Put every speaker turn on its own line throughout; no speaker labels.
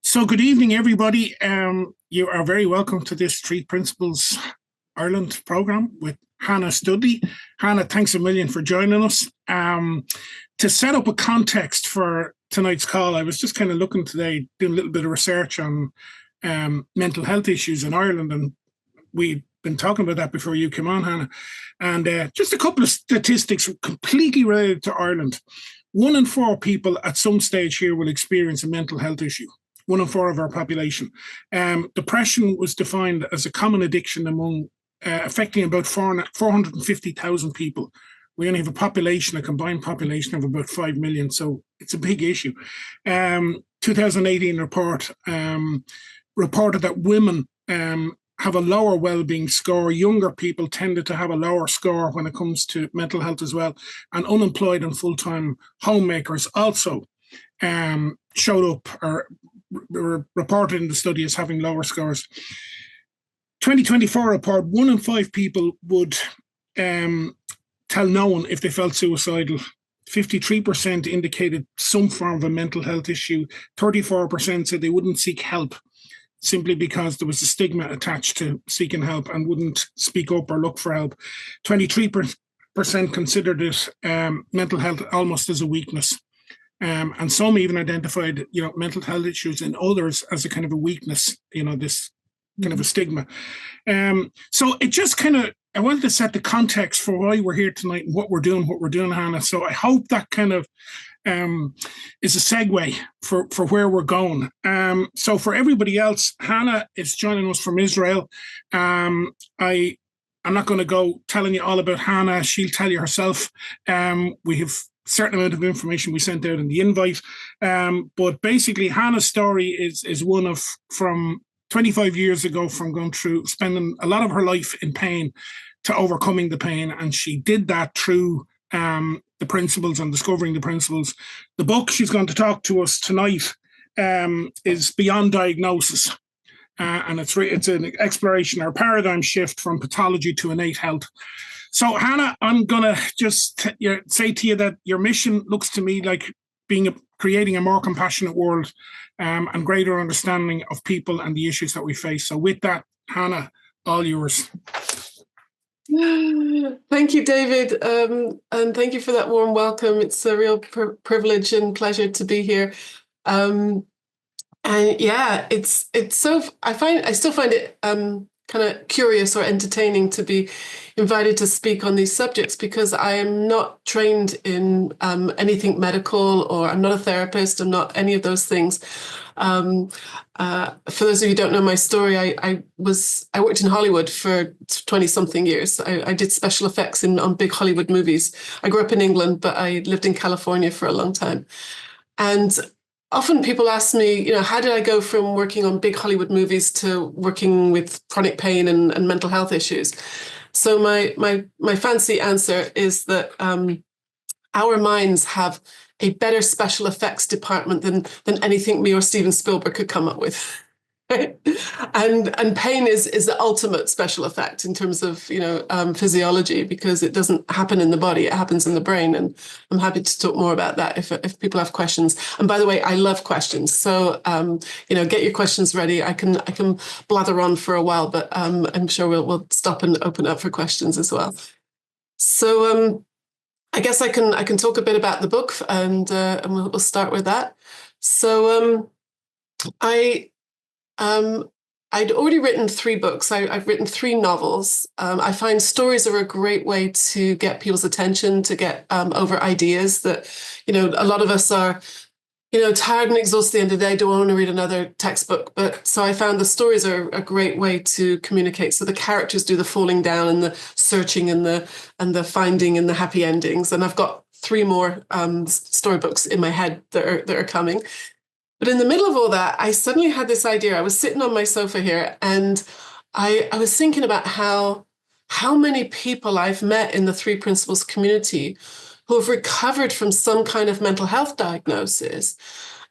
So good evening, everybody. You are very welcome to this Three Principles Ireland program with Chana Studley. Chana, thanks a million for joining us. To set up a context for tonight's call, I was just kind of looking today, doing a little bit of research on mental health issues in Ireland, and we'd been talking about that before you came on, Chana. And just a couple of statistics completely related to Ireland. 1 in 4 people at some stage here will experience a mental health issue. 1 in 4 of our population. Depression was defined as a common addiction among affecting about 450,000 people. We only have a combined population of about 5 million, so it's a big issue. 2018 report reported that women have a lower well-being score. Younger people tended to have a lower score when it comes to mental health as well. And unemployed and full-time homemakers also showed up or were reported in the study as having lower scores. 2024 report, 1 in 5 people would tell no one if they felt suicidal. 53% indicated some form of a mental health issue. 34% said they wouldn't seek help simply because there was a stigma attached to seeking help and wouldn't speak up or look for help. 23% considered it mental health almost as a weakness. And some even identified, mental health issues in others as a kind of a weakness, this kind of a stigma. So it just I wanted to set the context for why we're here tonight and what we're doing, Chana. So I hope that kind of is a segue for where we're going. So for everybody else, Chana is joining us from Israel. I'm not going to go telling you all about Chana. She'll tell you herself. We have certain amount of information we sent out in the invite. But basically, Chana's story is one of from 25 years ago, from going through, spending a lot of her life in pain to overcoming the pain. And she did that through the principles and discovering the principles. The book she's going to talk to us tonight is Beyond Diagnosis. And it's an exploration or paradigm shift from pathology to innate health. So, Chana, I'm going to just say to you that your mission looks to me like creating a more compassionate world and greater understanding of people and the issues that we face. So with that, Chana, all yours.
Thank you, David. And thank you for that warm welcome. It's a real privilege and pleasure to be here. And yeah, it's so, I still find it kind of curious or entertaining to be invited to speak on these subjects, because I am not trained in anything medical, or I'm not a therapist. I'm not any of those things. For those of you who don't know my story, I worked in Hollywood for 20-something years. I did special effects on big Hollywood movies. I grew up in England, but I lived in California for a long time. And often people ask me, how did I go from working on big Hollywood movies to working with chronic pain and mental health issues? So my fancy answer is that our minds have a better special effects department than anything me or Steven Spielberg could come up with. And pain is the ultimate special effect in terms of physiology, because it doesn't happen in the body, it happens in the brain. And I'm happy to talk more about that if people have questions. And by the way, I love questions, so get your questions ready. I can blather on for a while, but I'm sure we'll stop and open up for questions as well. So I guess I can talk a bit about the book, and we'll start with that. So I'd already written 3 books. I've written 3 novels. I find stories are a great way to get people's attention, to get over ideas that, a lot of us are, tired and exhausted at the end of the day, don't want to read another textbook. But so I found the stories are a great way to communicate. So the characters do the falling down and the searching and the finding and the happy endings. And I've got 3 more storybooks in my head that are coming. But in the middle of all that, I suddenly had this idea. I was sitting on my sofa here, and I was thinking about how many people I've met in the Three Principles community who have recovered from some kind of mental health diagnosis,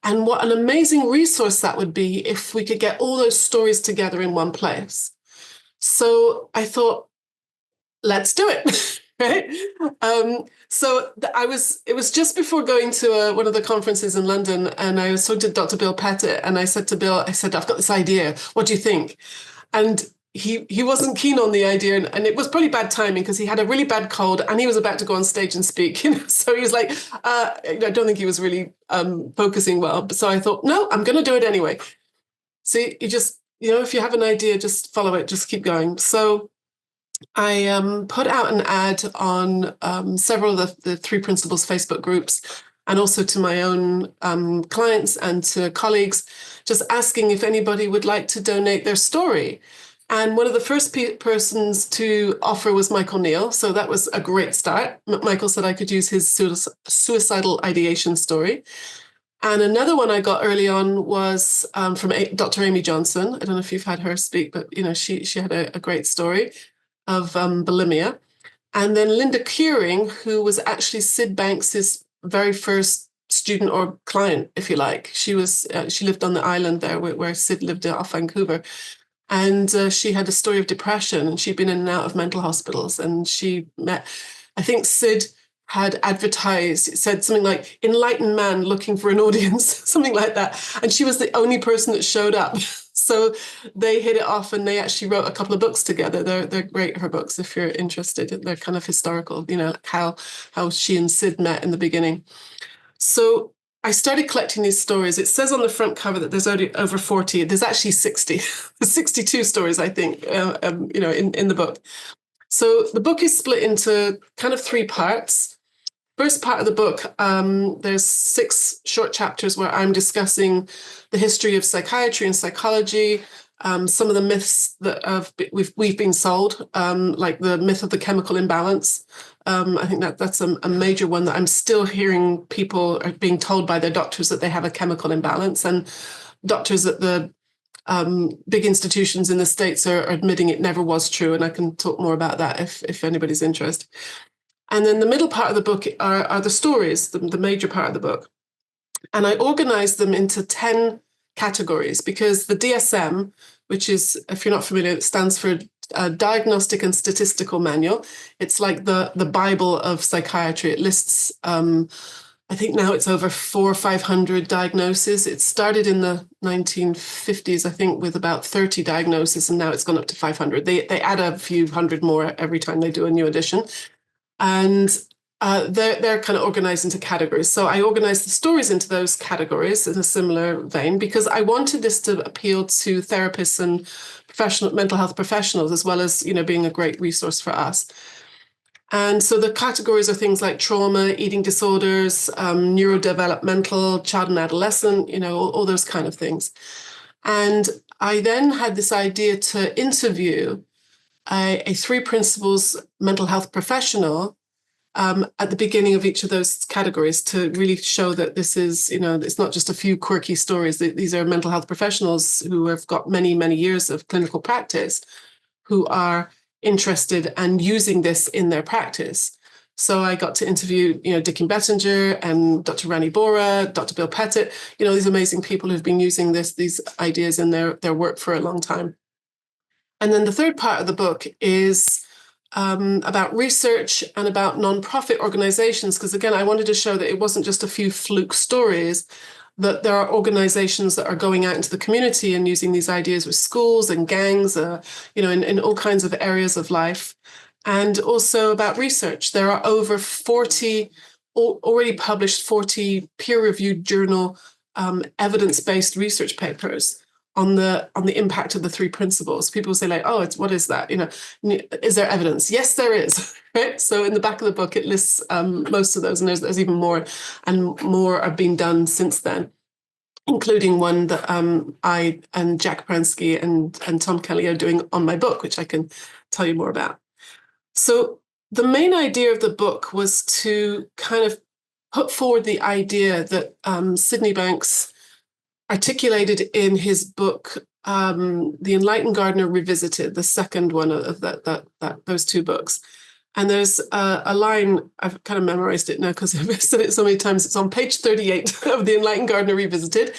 and what an amazing resource that would be if we could get all those stories together in one place. So I thought, let's do it. right? It was just before going to one of the conferences in London, and I was talking to Dr. Bill Pettit, and I said to Bill, I said, I've got this idea. What do you think? And he wasn't keen on the idea, and it was probably bad timing because he had a really bad cold and he was about to go on stage and speak. So he was like, I don't think he was really focusing well. So I thought, no, I'm going to do it anyway. So you just, if you have an idea, just follow it, just keep going. So I put out an ad on several of the Three Principles Facebook groups, and also to my own clients and to colleagues, just asking if anybody would like to donate their story. And one of the first persons to offer was Michael Neal. So that was a great start. Michael said I could use his suicidal ideation story. And another one I got early on was from Dr. Amy Johnson. I don't know if you've had her speak, but she had a great story of bulimia. And then Linda Kearing, who was actually Sid Banks's very first student or client, if you like. She lived on the island there where Sid lived off Vancouver. And she had a story of depression, and she'd been in and out of mental hospitals. And she met, I think Sid had advertised, it said something like enlightened man looking for an audience, something like that. And she was the only person that showed up. So they hit it off, and they actually wrote a couple of books together. They're great, her books, if you're interested. They're kind of historical, like how she and Sid met in the beginning. So I started collecting these stories. It says on the front cover that there's only over 40. There's actually 60. There's 62 stories, I think, in the book. So the book is split into kind of three parts. First part of the book, there's 6 short chapters where I'm discussing the history of psychiatry and psychology, some of the myths that we've been sold, like the myth of the chemical imbalance. I think that's a major one that I'm still hearing people are being told by their doctors that they have a chemical imbalance, and doctors at the big institutions in the States are admitting it never was true. And I can talk more about that if anybody's interested. And then the middle part of the book are the stories, the major part of the book. And I organized them into 10 categories because the DSM, which is, if you're not familiar, it stands for Diagnostic and Statistical Manual. It's like the Bible of psychiatry. It lists, I think now it's over 400 or 500 diagnoses. It started in the 1950s, I think, with about 30 diagnoses, and now it's gone up to 500. They add a few hundred more every time they do a new edition. And they're kind of organized into categories. So I organized the stories into those categories in a similar vein because I wanted this to appeal to therapists and mental health professionals, as well as, being a great resource for us. And so the categories are things like trauma, eating disorders, neurodevelopmental, child and adolescent, all those kind of things. And I then had this idea to interview a Three Principles mental health professional at the beginning of each of those categories to really show that this is, it's not just a few quirky stories. These are mental health professionals who have got many, many years of clinical practice who are interested and using this in their practice. So I got to interview, Dickie Bettinger and Dr. Rani Bora, Dr. Bill Pettit, these amazing people who've been using these ideas in their work for a long time. And then the third part of the book is about research and about nonprofit organizations, because again, I wanted to show that it wasn't just a few fluke stories, that there are organizations that are going out into the community and using these ideas with schools and gangs, in all kinds of areas of life. And also about research. There are over 40 already published, 40 peer-reviewed journal evidence-based research papers on the impact of the Three Principles. People say what is that? Is there evidence? Yes, there is. Right. So in the back of the book, it lists most of those, and there's even more, and more are being done since then, including one that I and Jack Pransky and Tom Kelly are doing on my book, which I can tell you more about. So the main idea of the book was to kind of put forward the idea that Sydney Banks articulated in his book, The Enlightened Gardener Revisited, the second one of those two books. And there's a line, I've kind of memorized it now because I've said it so many times. It's on page 38 of The Enlightened Gardener Revisited.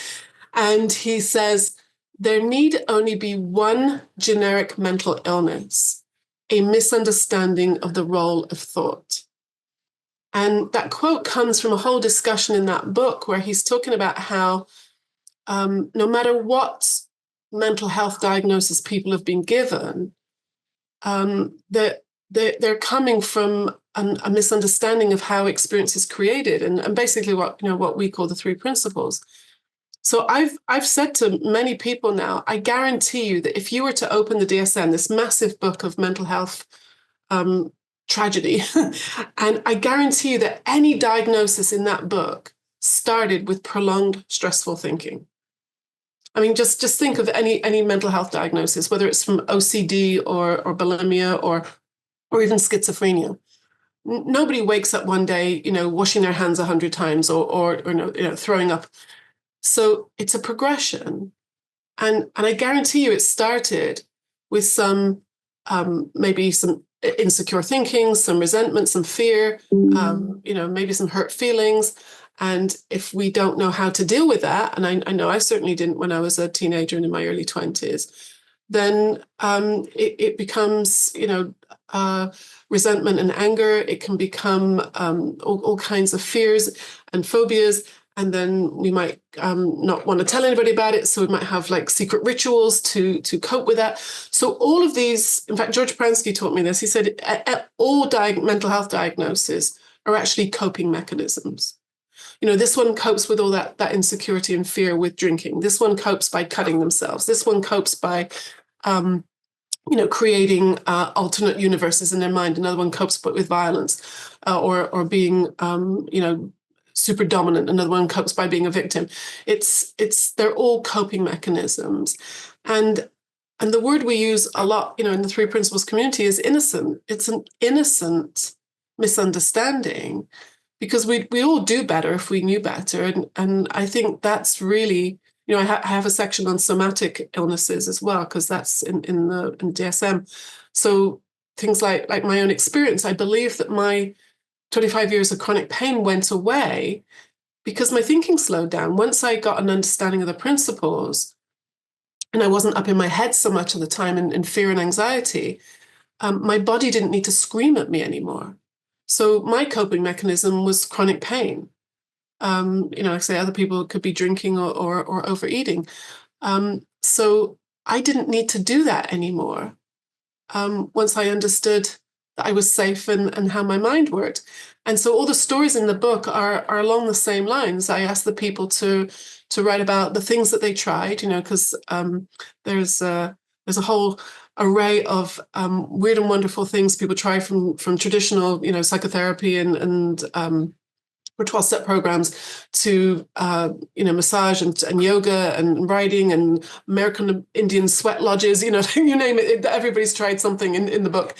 And he says, there need only be one generic mental illness a misunderstanding of the role of thought. And that quote comes from a whole discussion in that book where he's talking about how no matter what mental health diagnosis people have been given, they're coming from a misunderstanding of how experience is created, and basically what we call the three principles. So I've said to many people now, I guarantee you that if you were to open the DSM, this massive book of mental health tragedy, and I guarantee you that any diagnosis in that book started with prolonged stressful thinking. I mean, just think of any mental health diagnosis, whether it's from OCD or bulimia or even schizophrenia. Nobody wakes up one day, washing their hands 100 times or throwing up. So it's a progression, and I guarantee you, it started with some maybe some insecure thinking, some resentment, some fear, maybe some hurt feelings. And if we don't know how to deal with that, and I know I certainly didn't when I was a teenager and in my early 20s, then it becomes, resentment and anger. It can become all kinds of fears and phobias. And then we might not want to tell anybody about it. So we might have like secret rituals to cope with that. So all of these, in fact, George Pransky taught me this. He said all mental health diagnoses are actually coping mechanisms. This one copes with all that insecurity and fear with drinking. This one copes by cutting themselves. This one copes by, creating alternate universes in their mind. Another one copes with violence or being, super dominant. Another one copes by being a victim. They're all coping mechanisms. And the word we use a lot, in the three principles community is innocent. It's an innocent misunderstanding, because we all do better if we knew better. And I think that's really, I have a section on somatic illnesses as well, because that's in DSM. So things like my own experience, I believe that my 25 years of chronic pain went away because my thinking slowed down. Once I got an understanding of the principles and I wasn't up in my head so much of the time in fear and anxiety, my body didn't need to scream at me anymore. So my coping mechanism was chronic pain. Like I say, other people could be drinking or overeating. So I didn't need to do that anymore. Once I understood that I was safe and how my mind worked. And so all the stories in the book are along the same lines. I asked the people to write about the things that they tried, because there's a whole array of weird and wonderful things people try from traditional, psychotherapy and for 12-step programs to, massage and yoga and writing and American Indian sweat lodges, you name it, everybody's tried something in the book.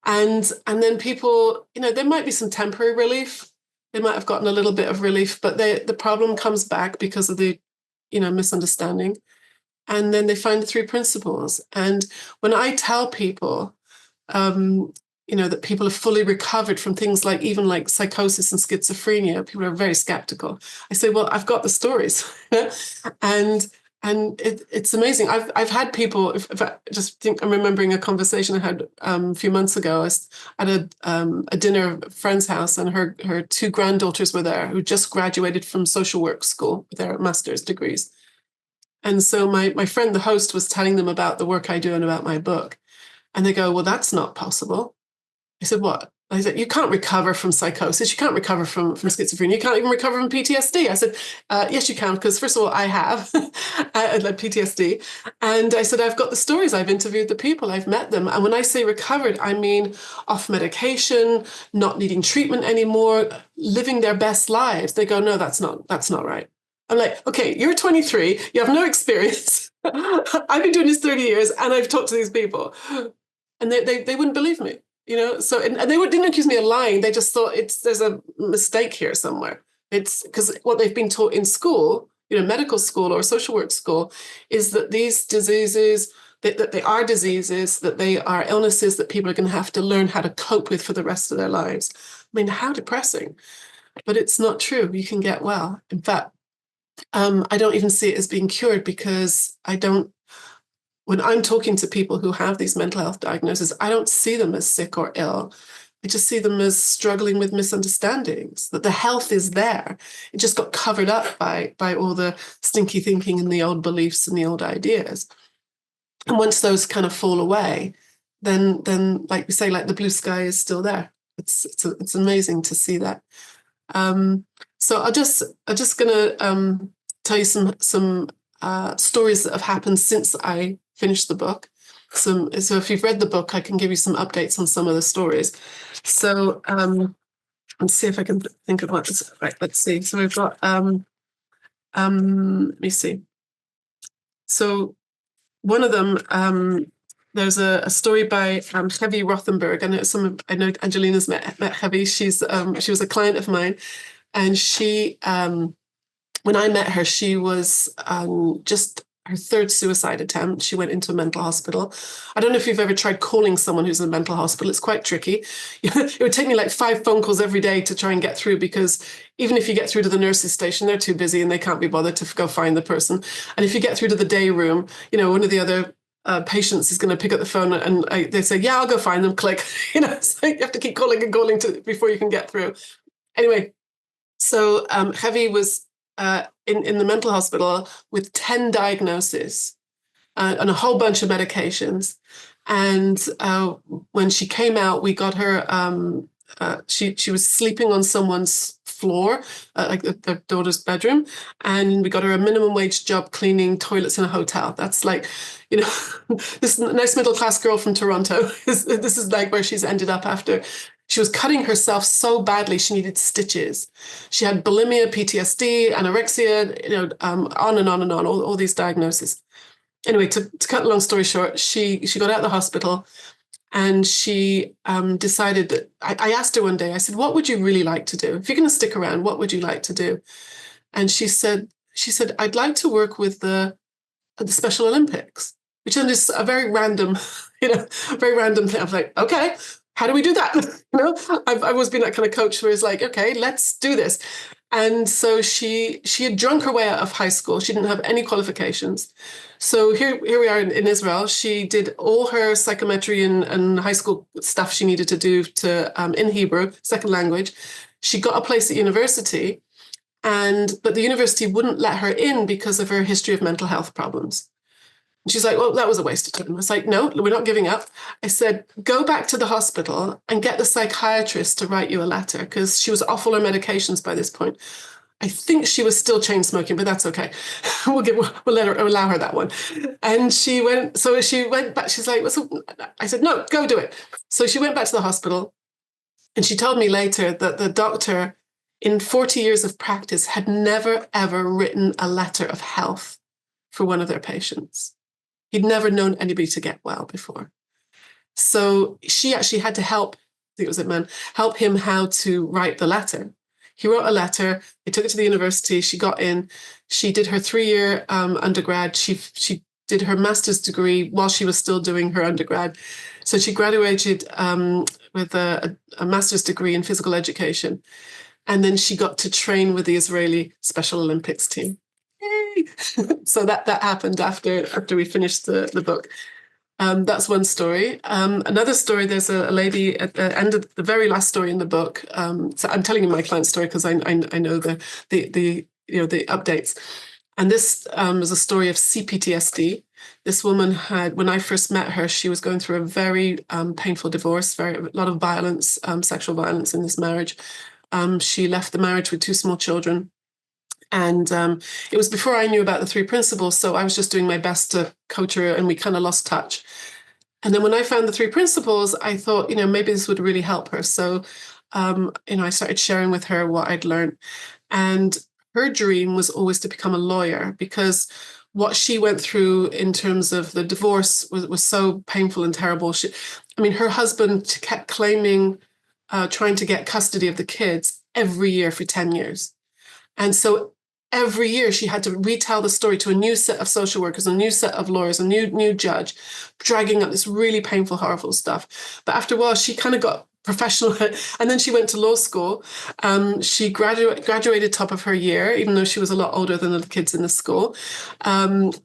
And then people, there might be some temporary relief. They might have gotten a little bit of relief, but the problem comes back because of the, misunderstanding. And then they find the three principles. And when I tell people, that people have fully recovered from things even like psychosis and schizophrenia, people are very skeptical. I say, well, I've got the stories. And it's amazing. I've had people, if I just think I'm remembering a conversation I had a few months ago. I was at a dinner at a friend's house, and her two granddaughters were there who just graduated from social work school with their master's degrees. And so my friend, the host, was telling them about the work I do and about my book. And they go, well, that's not possible. I said, what? I said, you can't recover from psychosis. You can't recover from schizophrenia. You can't even recover from PTSD. I said, yes, you can, because first of all, I have PTSD. And I said, I've got the stories. I've interviewed the people. I've met them. And when I say recovered, I mean off medication, not needing treatment anymore, living their best lives. They go, no, that's not right. I'm like, okay, you're 23. You have no experience. I've been doing this 30 years, and I've talked to these people. And they wouldn't believe me. So and they didn't accuse me of lying. They just thought there's a mistake here somewhere. It's because what they've been taught in school, medical school or social work school, is that these diseases, that they are diseases, that they are illnesses that people are going to have to learn how to cope with for the rest of their lives. I mean, how depressing. But it's not true. You can get well. In fact, I don't even see it as being cured, because I don't when I'm talking to people who have these mental health diagnoses, I don't see them as sick or ill. I just see them as struggling with misunderstandings, that the health is there. It just got covered up by all the stinky thinking and the old beliefs and the old ideas. And once those kind of fall away, then like we say, like the blue sky is still there. It's amazing to see that. So I'm just gonna tell you some stories that have happened since I finished the book. So if you've read the book, I can give you some updates on some of the stories. So let's see if I can think of what's right. Let's see. So we've got let me see. So one of them, there's a story by Hevi Rothenberg. I know Angelina's met Hevi. She was a client of mine, and she when I met her, she was just her third suicide attempt. She went into a mental hospital. I don't know if you've ever tried calling someone who's in a mental hospital. It's quite tricky. It would take me like 5 phone calls every day to try and get through, because even if you get through to the nurse's station, they're too busy and they can't be bothered to go find the person. And if you get through to the day room, one of the other patients is going to pick up the phone and they say, yeah, I'll go find them, click. So you have to keep calling and calling before you can get through. Anyway, so Hevi was in the mental hospital with 10 diagnoses and a whole bunch of medications. And when she came out, we got her, she was sleeping on someone's floor, like their daughter's bedroom. And we got her a minimum wage job cleaning toilets in a hotel. That's like, this nice middle-class girl from Toronto. This is like where she's ended up after. She was cutting herself so badly, she needed stitches. She had bulimia, PTSD, anorexia, on and on and on, all these diagnoses. Anyway, to cut a long story short, she got out of the hospital and she decided that, I asked her one day, I said, what would you really like to do? If you're going to stick around, what would you like to do? And she said, I'd like to work with the Special Olympics, which is a very random, very random thing. I was like, okay, how do we do that? I've always been that kind of coach where it's like, okay, let's do this. And so she had drunk her way out of high school. She didn't have any qualifications. So here we are in Israel. She did all her psychometry and high school stuff she needed to do in Hebrew, second language. She got a place at university, but the university wouldn't let her in because of her history of mental health problems. And she's like, well, that was a waste of time. I was like, no, we're not giving up. I said, go back to the hospital and get the psychiatrist to write you a letter, because she was off all her medications by this point. I think she was still chain smoking, but that's okay. We'll allow her that one. And she went back. She's like, I said, no, go do it. So she went back to the hospital, and she told me later that the doctor, in 40 years of practice, had never, ever written a letter of health for one of their patients. He'd never known anybody to get well before. So she actually had to help him how to write the letter. He wrote a letter. They took it to the university. She got in. She did her 3-year undergrad. She did her master's degree while she was still doing her undergrad. So she graduated with a master's degree in physical education. And then she got to train with the Israeli Special Olympics team. Yay! So that happened after we finished the book. That's one story. Another story, there's a lady at the end of the very last story in the book. So I'm telling you my client's story because I know the updates. And this was a story of CPTSD. This woman had, when I first met her, she was going through a very painful divorce, a lot of violence, sexual violence in this marriage. She left the marriage with 2 small children. And it was before I knew about the 3 principles, so I was just doing my best to coach her, and we kind of lost touch. And then when I found the 3 principles, I thought, maybe this would really help her. So, I started sharing with her what I'd learned. And her dream was always to become a lawyer, because what she went through in terms of the divorce was so painful and terrible. Her husband kept claiming, trying to get custody of the kids every year for 10 years. And so every year she had to retell the story to a new set of social workers, a new set of lawyers, a new judge, dragging up this really painful, horrible stuff. But after a while, she kind of got professional. And then she went to law school. She graduated top of her year, even though she was a lot older than the kids in the school. And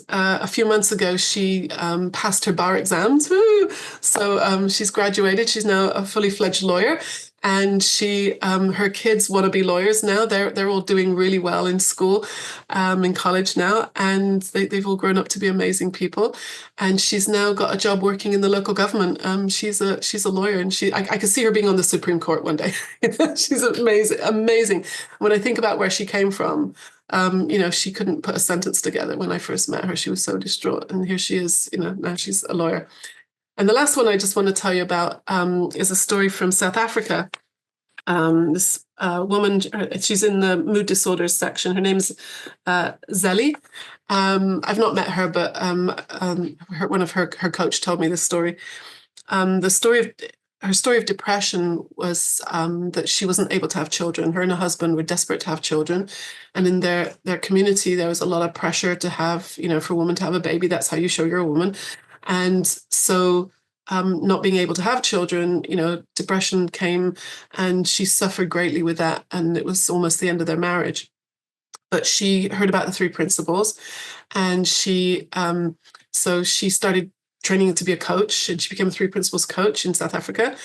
a few months ago, she passed her bar exams. Woo! So she's graduated. She's now a fully fledged lawyer. And her kids want to be lawyers now. They're all doing really well in school, in college now, and they've all grown up to be amazing people. And she's now got a job working in the local government. She's a lawyer, and I could see her being on the Supreme Court one day. She's amazing, amazing. When I think about where she came from, she couldn't put a sentence together when I first met her. She was so distraught, and here she is. Now she's a lawyer. And the last one I just want to tell you about is a story from South Africa. This woman, she's in the mood disorders section. Her name's Zelly. I've not met her, but one of her coach told me this story. Her story of depression was that she wasn't able to have children. Her and her husband were desperate to have children. And in their community, there was a lot of pressure to have, for a woman to have a baby. That's how you show you're a woman. And so not being able to have children, depression came, and she suffered greatly with that. And it was almost the end of their marriage. But she heard about the 3 principles, and so she started training to be a coach, and she became a 3 principles coach in South Africa.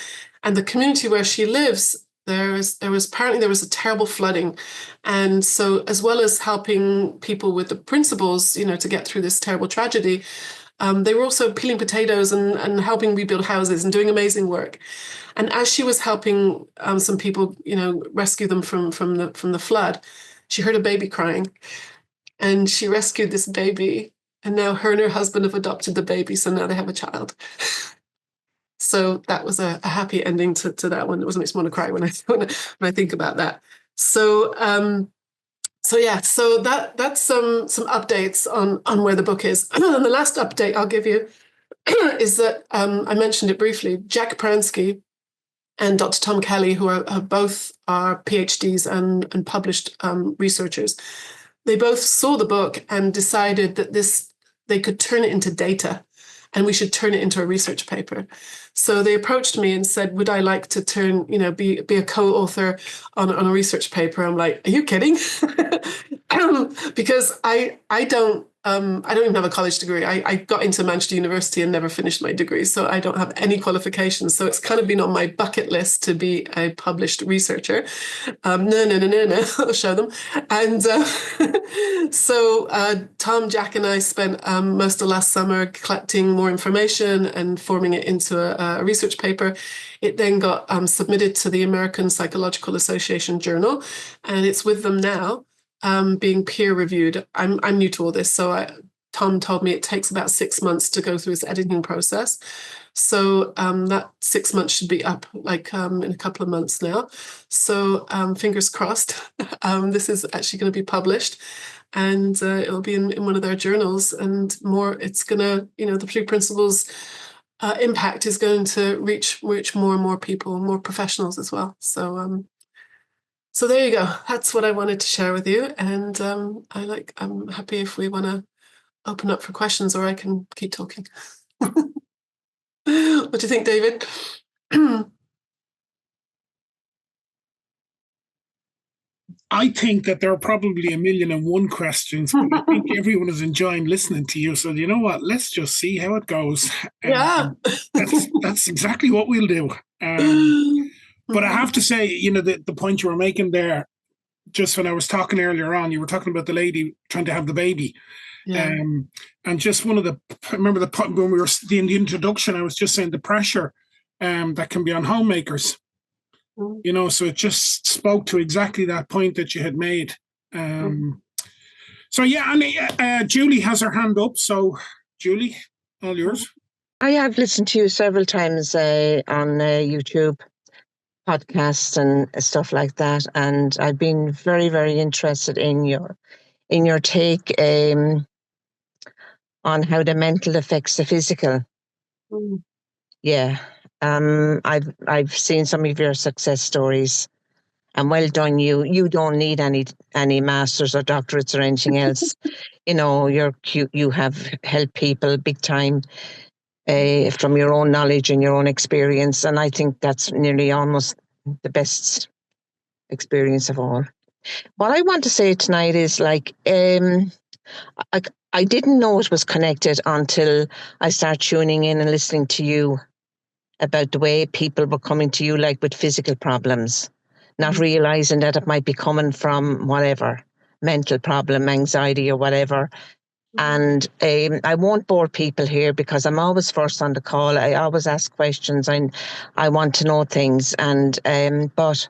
And the community where she lives, there was a terrible flooding. And so as well as helping people with the principles, to get through this terrible tragedy, they were also peeling potatoes and helping rebuild houses and doing amazing work. And as she was helping some people, rescue them from the flood, she heard a baby crying, and she rescued this baby. And now her and her husband have adopted the baby, so now they have a child. So that was a happy ending to that one. It always makes me want to cry when I think about that. So that's some updates on where the book is. And the last update I'll give you is that I mentioned it briefly. Jack Pransky and Dr. Tom Kelly, who are both PhDs and published researchers, they both saw the book and decided that they could turn it into data, and we should turn it into a research paper. So they approached me and said, would I like to be a co-author on a research paper? I'm like, are you kidding? Because I don't even have a college degree. I got into Manchester University and never finished my degree, so I don't have any qualifications. So it's kind of been on my bucket list to be a published researcher. No, I'll show them. And so Tom, Jack, and I spent most of last summer collecting more information and forming it into a research paper. It then got submitted to the American Psychological Association Journal, and it's with them now. Being peer reviewed. I'm new to all this, so Tom told me it takes about 6 months to go through his editing process. So that 6 months should be up in a couple of months now. So fingers crossed. This is actually going to be published, and it'll be in one of their journals. And more, it's going to, the 3 principles impact is going to reach more and more people, more professionals as well. So there you go. That's what I wanted to share with you. And I'm happy if we want to open up for questions, or I can keep talking. What do you think, David?
I think that there are probably 1,000,001 questions, but I think everyone is enjoying listening to you. So you know what? Let's just see how it goes.
Yeah.
That's exactly what we'll do. But I have to say, the point you were making there, just when I was talking earlier on, you were talking about the lady trying to have the baby.
Yeah.
And just I remember when we were in the introduction, I was just saying the pressure that can be on homemakers. So it just spoke to exactly that point that you had made. So yeah, and Julie has her hand up. So Julie, all yours.
I have listened to you several times on YouTube podcasts and stuff like that, and I've been very, very interested in your take on how the mental affects the physical. Yeah. I've seen some of your success stories, and well done you. You don't need any masters or doctorates or anything else. You have helped people big time. from your own knowledge and your own experience. And I think that's nearly almost the best experience of all. What I want to say tonight is like, I didn't know it was connected until I started tuning in and listening to you about the way people were coming to you like with physical problems, not realizing that it might be coming from whatever, mental problem, anxiety or whatever. And I won't bore people here because I'm always first on the call. I always ask questions and I want to know things. And but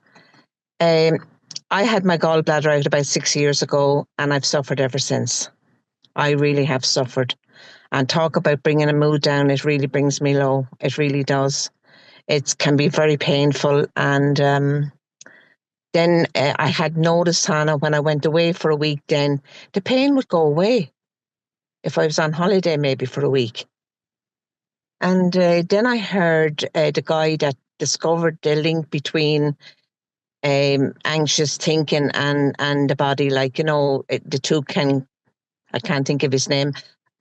I had my gallbladder out about 6 years ago and I've suffered ever since. I really have suffered. And talk about bringing a mood down, it really brings me low. It really does. It can be very painful. And then I had noticed, Hannah, when I went away for a week, then the pain would go away if I was on holiday maybe for a week. And then I heard the guy that discovered the link between anxious thinking and the body, like, you know, the two can, I can't think of his name.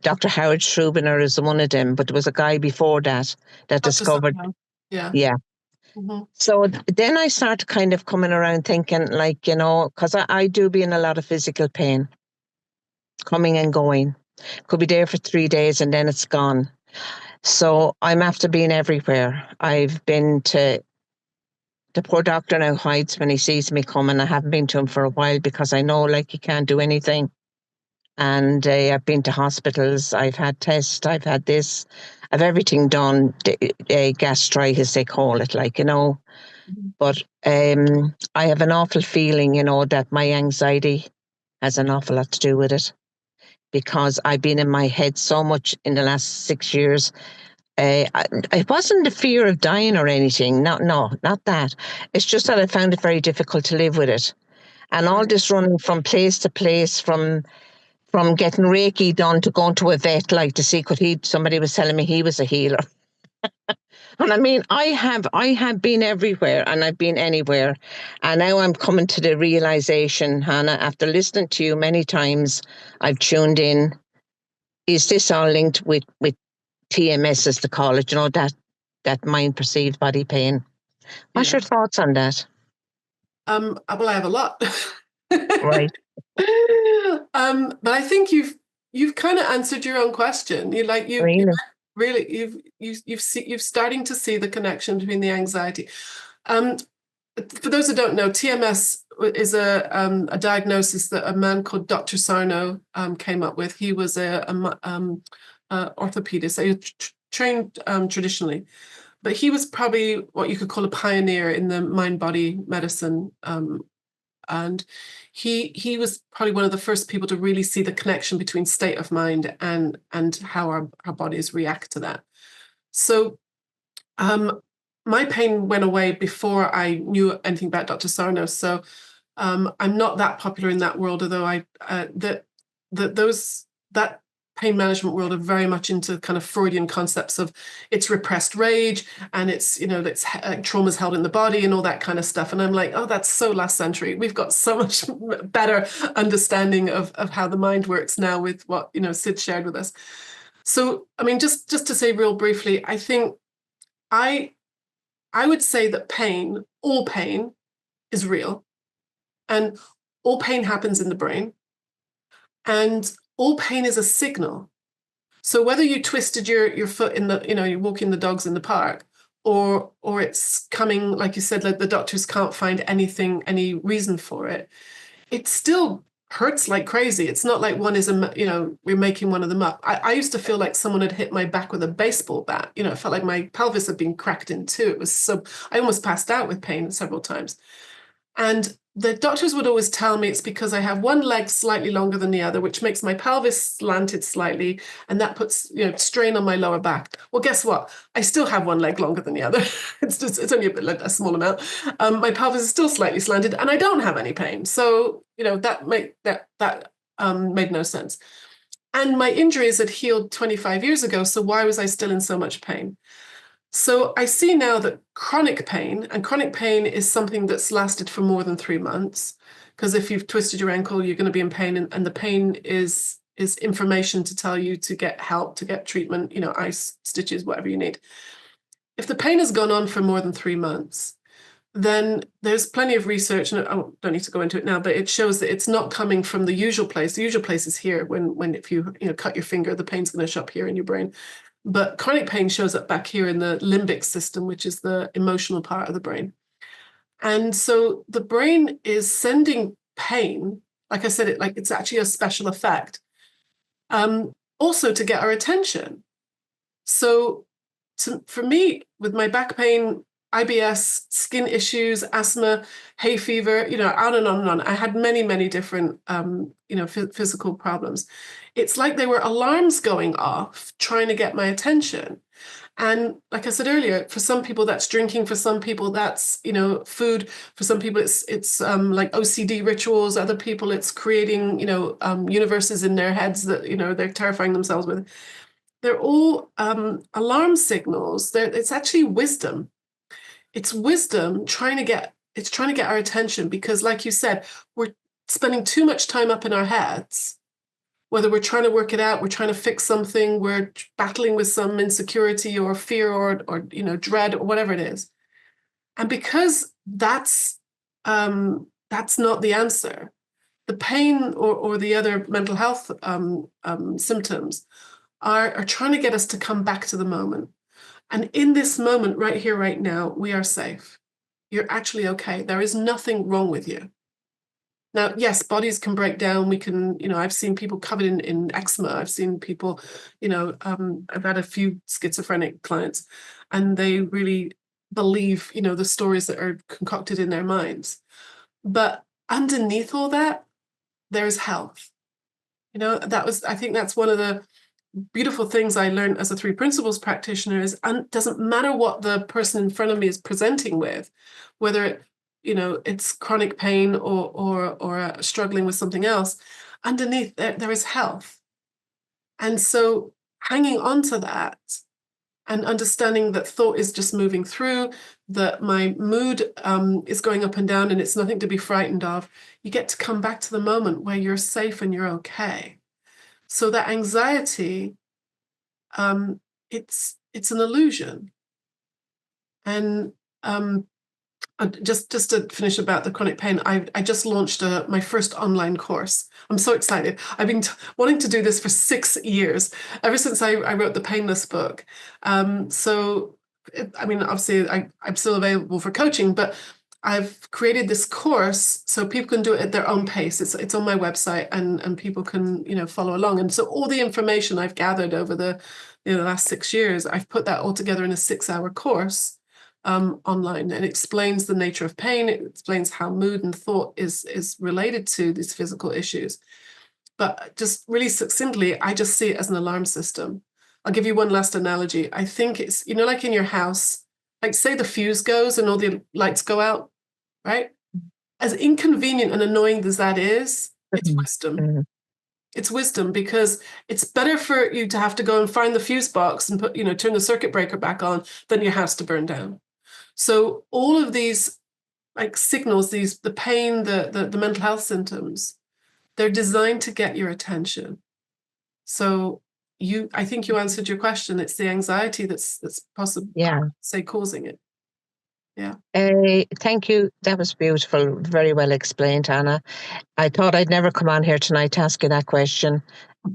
Dr. Howard Schubiner is one of them, but there was a guy before that discovered. Yeah.
Mm-hmm.
So then I started kind of coming around thinking, like, you know, because I do be in a lot of physical pain, coming and going. Could be there for 3 days and then it's gone. So I'm after being everywhere. I've been to, the poor doctor now hides when he sees me coming. I haven't been to him for a while because I know, like, he can't do anything. And I've been to hospitals, I've had tests, I've had this, I've everything done, gastritis they call it, like, you know. But I have an awful feeling, you know, that my anxiety has an awful lot to do with it. Because I've been in my head so much in the last 6 years. It wasn't the fear of dying or anything. No, not that. It's just that I found it very difficult to live with it. And all this running from place to place, from getting Reiki done to going to a vet, like to see somebody was telling me he was a healer. And I mean, I have been everywhere and I've been anywhere. And now I'm coming to the realization, Hannah, after listening to you many times, I've tuned in. Is this all linked with TMS, as they call it, you know, that mind perceived body pain? What's your thoughts on that?
Well, I have a lot.
Right.
But I think you've kind of answered your own question. You've starting to see the connection between the anxiety. For those who don't know, TMS is a diagnosis that a man called Dr. Sarno came up with. He was a orthopedist. He trained traditionally, but he was probably what you could call a pioneer in the mind-body medicine. And he was probably one of the first people to really see the connection between state of mind and how our bodies react to that. So my pain went away before I knew anything about Dr. Sarno. So I'm not that popular in that world, although that pain management world are very much into kind of Freudian concepts of it's repressed rage and it's, you know, that's trauma's held in the body and all that kind of stuff. And I'm like, oh, that's so last century. We've got so much better understanding of how the mind works now with what, you know, Sid shared with us. So, I mean, just to say real briefly, I think I would say that all pain is real, and all pain happens in the brain, and all pain is a signal. So whether you twisted your foot in the, you know, you're walking the dogs in the park, or it's coming, like you said, like the doctors can't find any reason for it, it still hurts like crazy. It's not like one is we're making one of them up. I used to feel like someone had hit my back with a baseball bat. You know, it felt like my pelvis had been cracked in two. It was so, I almost passed out with pain several times. And the doctors would always tell me it's because I have one leg slightly longer than the other, which makes my pelvis slanted slightly, and that puts, you know, strain on my lower back. Well, guess what? I still have one leg longer than the other. It's only a small amount. My pelvis is still slightly slanted, and I don't have any pain. So, you know, that made no sense. And my injuries had healed 25 years ago. So why was I still in so much pain? So I see now that chronic pain is something that's lasted for more than 3 months, because if you've twisted your ankle, you're going to be in pain, and the pain is is information to tell you to get help, to get treatment, ice, stitches, whatever you need. If the pain has gone on for more than 3 months, then there's plenty of research, and I don't need to go into it now, but it shows that it's not coming from the usual place. The usual place is here. When if you cut your finger, the pain's going to show up here in your brain. But chronic pain shows up back here in the limbic system, which is the emotional part of the brain. And so the brain is sending pain, like I said, it's actually a special effect, also to get our attention. So for me, with my back pain, IBS, skin issues, asthma, hay fever, on and on and on. I had many, many different, physical problems. It's like there were alarms going off trying to get my attention. And like I said earlier, for some people that's drinking, for some people that's, food, for some people it's like OCD rituals, other people it's creating, universes in their heads that, they're terrifying themselves with. They're all alarm signals. It's actually wisdom. It's wisdom trying to get our attention, because like you said, we're spending too much time up in our heads, whether we're trying to work it out, we're trying to fix something, we're battling with some insecurity or fear or dread or whatever it is. And because that's not the answer, the pain or the other mental health symptoms are trying to get us to come back to the moment. And in this moment, right here, right now, we are safe. You're actually okay. There is nothing wrong with you. Now, yes, bodies can break down. We can, I've seen people covered in eczema. I've seen people, I've had a few schizophrenic clients, and they really believe, the stories that are concocted in their minds. But underneath all that, there is health. I think that's one of the beautiful things I learned as a 3 principles practitioner is, and doesn't matter what the person in front of me is presenting with, whether it's chronic pain or struggling with something else, underneath there is health. And so hanging on to that and understanding that thought is just moving through, that my mood is going up and down and it's nothing to be frightened of, you get to come back to the moment where you're safe and you're okay. So that anxiety, it's an illusion. And just to finish about the chronic pain, I just launched my first online course. I'm so excited. I've been wanting to do this for 6 years, ever since I wrote the Painless book. Obviously I'm still available for coaching, but I've created this course so people can do it at their own pace. It's on my website, and people can follow along. And so all the information I've gathered over the last 6 years, I've put that all together in a 6-hour course online, and it explains the nature of pain. It explains how mood and thought is related to these physical issues. But just really succinctly, I just see it as an alarm system. I'll give you one last analogy. I think it's like in your house, like say the fuse goes and all the lights go out. Right? As inconvenient and annoying as that is, it's wisdom. Mm-hmm. It's wisdom, because it's better for you to have to go and find the fuse box and turn the circuit breaker back on than your house to burn down. So all of these like signals, the pain, the mental health symptoms, they're designed to get your attention. So I think you answered your question. It's the anxiety that's possibly causing it. Yeah.
Thank you. That was beautiful. Very well explained, Anna. I thought I'd never come on here tonight to ask you that question.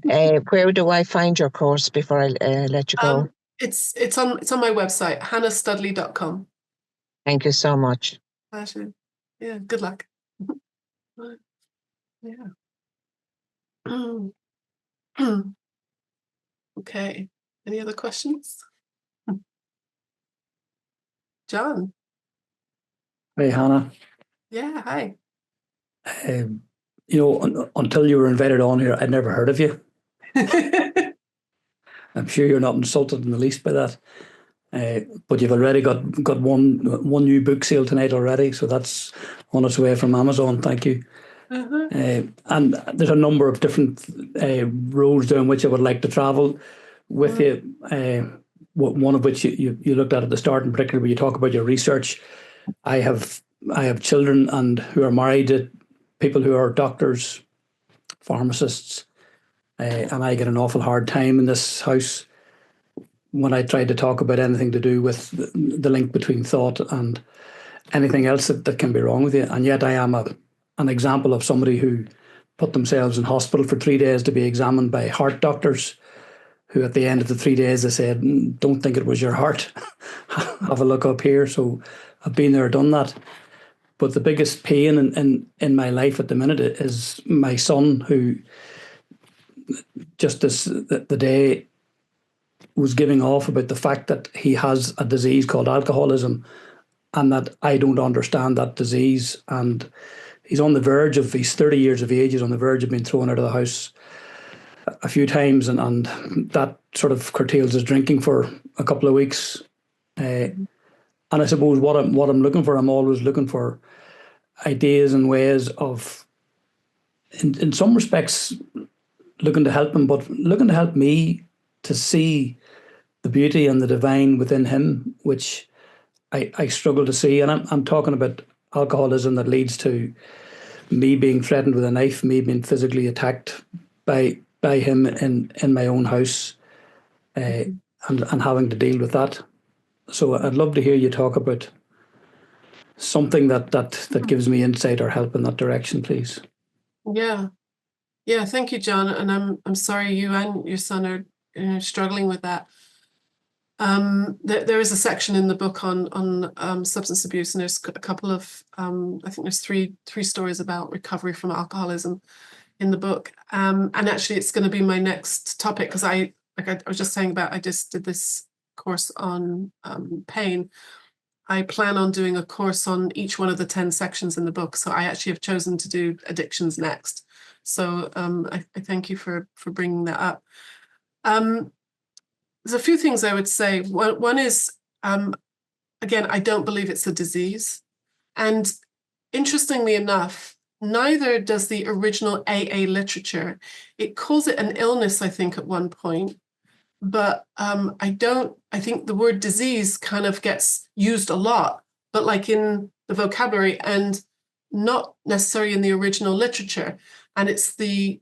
Where do I find your course before I let you go?
It's on my website, chanastudley.com.
Thank you so much.
Pleasure. Yeah. Good luck. Yeah. Okay. Any other questions? John.
Hey, Hannah.
Yeah, hi.
Until you were invited on here, I'd never heard of you. I'm sure you're not insulted in the least by that. But you've already got one new book sale tonight already, so that's on its way from Amazon. Thank you. And there's a number of different roads down which I would like to travel with you. One of which you looked at the start, in particular, where you talk about your research. I have children and who are married to people who are doctors, pharmacists, and I get an awful hard time in this house when I try to talk about anything to do with the link between thought and anything else that can be wrong with you. And yet I am an example of somebody who put themselves in hospital for 3 days to be examined by heart doctors, who at the end of the 3 days they said, don't think it was your heart. Have a look up here. So I've been there, done that. But the biggest pain in my life at the minute is my son, who just the day was giving off about the fact that he has a disease called alcoholism, and that I don't understand that disease. And he's on the verge of, he's 30 years of age, he's on the verge of being thrown out of the house a few times, and that sort of curtails his drinking for a couple of weeks. And I suppose what I'm looking for, I'm always looking for ideas and ways of, in some respects, looking to help him, but looking to help me to see the beauty and the divine within him, which I struggle to see. And I'm talking about alcoholism that leads to me being threatened with a knife, me being physically attacked by him in my own house, and having to deal with that. So I'd love to hear you talk about something that gives me insight or help in that direction, please.
Yeah. Thank you, John. And I'm sorry you and your son are struggling with that. There is a section in the book on substance abuse, and there's a couple of I think there's three stories about recovery from alcoholism in the book. And actually, it's going to be my next topic, because I was just saying about, I just did this course on pain. I plan on doing a course on each one of the 10 sections in the book. So I actually have chosen to do addictions next. So I thank you for bringing that up. There's a few things I would say. One is, again, I don't believe it's a disease. And interestingly enough, neither does the original AA literature. It calls it an illness, I think, at one point. But I think the word disease kind of gets used a lot, but like in the vocabulary and not necessarily in the original literature. And it's the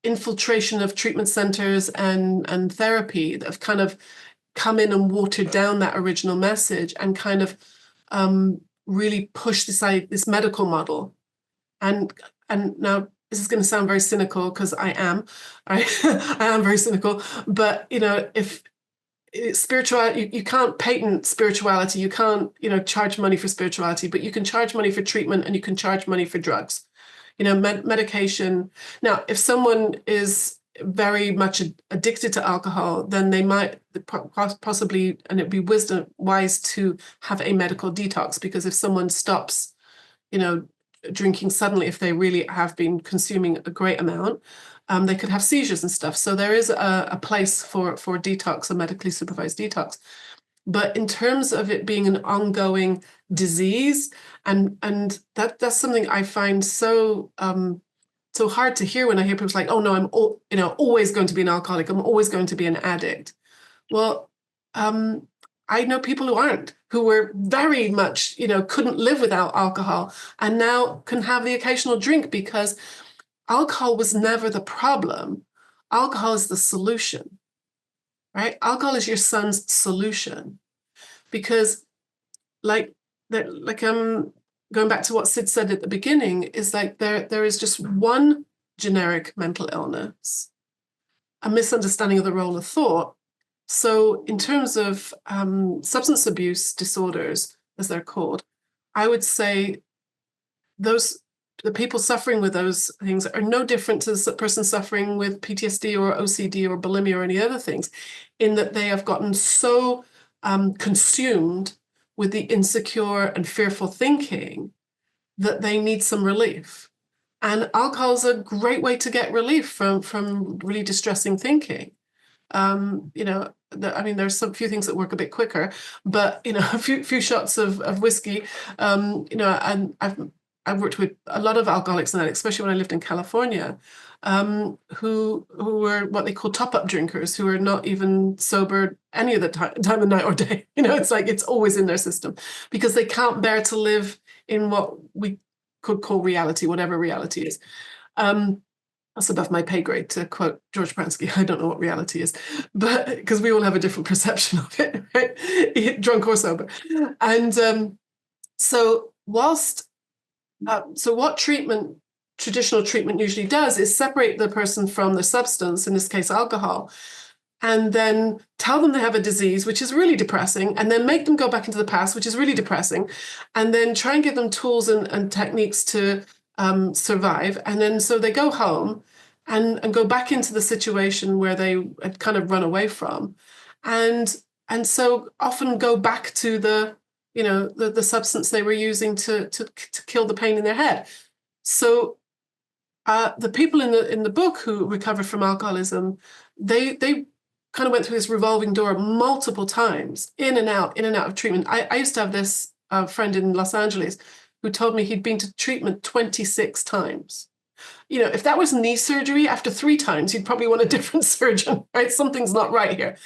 infiltration of treatment centers and therapy that have kind of come in and watered down that original message and kind of really pushed this medical model. And now this is going to sound very cynical, because I am very cynical, but if spirituality, you can't patent spirituality, you can't charge money for spirituality, but you can charge money for treatment, and you can charge money for drugs, medication. Now, if someone is very much addicted to alcohol, then they might possibly, and it'd be wise to have a medical detox, because if someone stops drinking suddenly, if they really have been consuming a great amount, they could have seizures and stuff. So there is a place for detox, a medically supervised detox. But in terms of it being an ongoing disease, and that's something I find so hard to hear when I hear people like, oh no, I'm always going to be an alcoholic, I'm always going to be an addict. Well, I know people who aren't, who were very much, couldn't live without alcohol, and now can have the occasional drink, because alcohol was never the problem. Alcohol is the solution, right? Alcohol is your son's solution, because going back to what Sid said at the beginning, is like there is just one generic mental illness, a misunderstanding of the role of thought. So in terms of substance abuse disorders, as they're called, I would say the people suffering with those things are no different to the person suffering with PTSD or OCD or bulimia or any other things, in that they have gotten so consumed with the insecure and fearful thinking that they need some relief. And alcohol is a great way to get relief from really distressing thinking. There's some few things that work a bit quicker, but a few shots of whiskey, and I've worked with a lot of alcoholics and addicts, especially when I lived in California, who were what they call top-up drinkers, who are not even sober any of the time of night or day. It's like it's always in their system, because they can't bear to live in what we could call reality, whatever reality is. that's above my pay grade, to quote George Pransky. I don't know what reality is, but because we all have a different perception of it, right? Drunk or sober. And so whilst, so what traditional treatment usually does is separate the person from the substance, in this case, alcohol, and then tell them they have a disease, which is really depressing, and then make them go back into the past, which is really depressing, and then try and give them tools and techniques to survive. And then so they go home and go back into the situation where they had kind of run away from. And so often go back to the substance they were using to kill the pain in their head. So the people in the book who recovered from alcoholism, they kind of went through this revolving door multiple times, in and out of treatment. I used to have this friend in Los Angeles who told me he'd been to treatment 26 times. If that was knee surgery, after 3 times, you'd probably want a different surgeon, right? Something's not right here.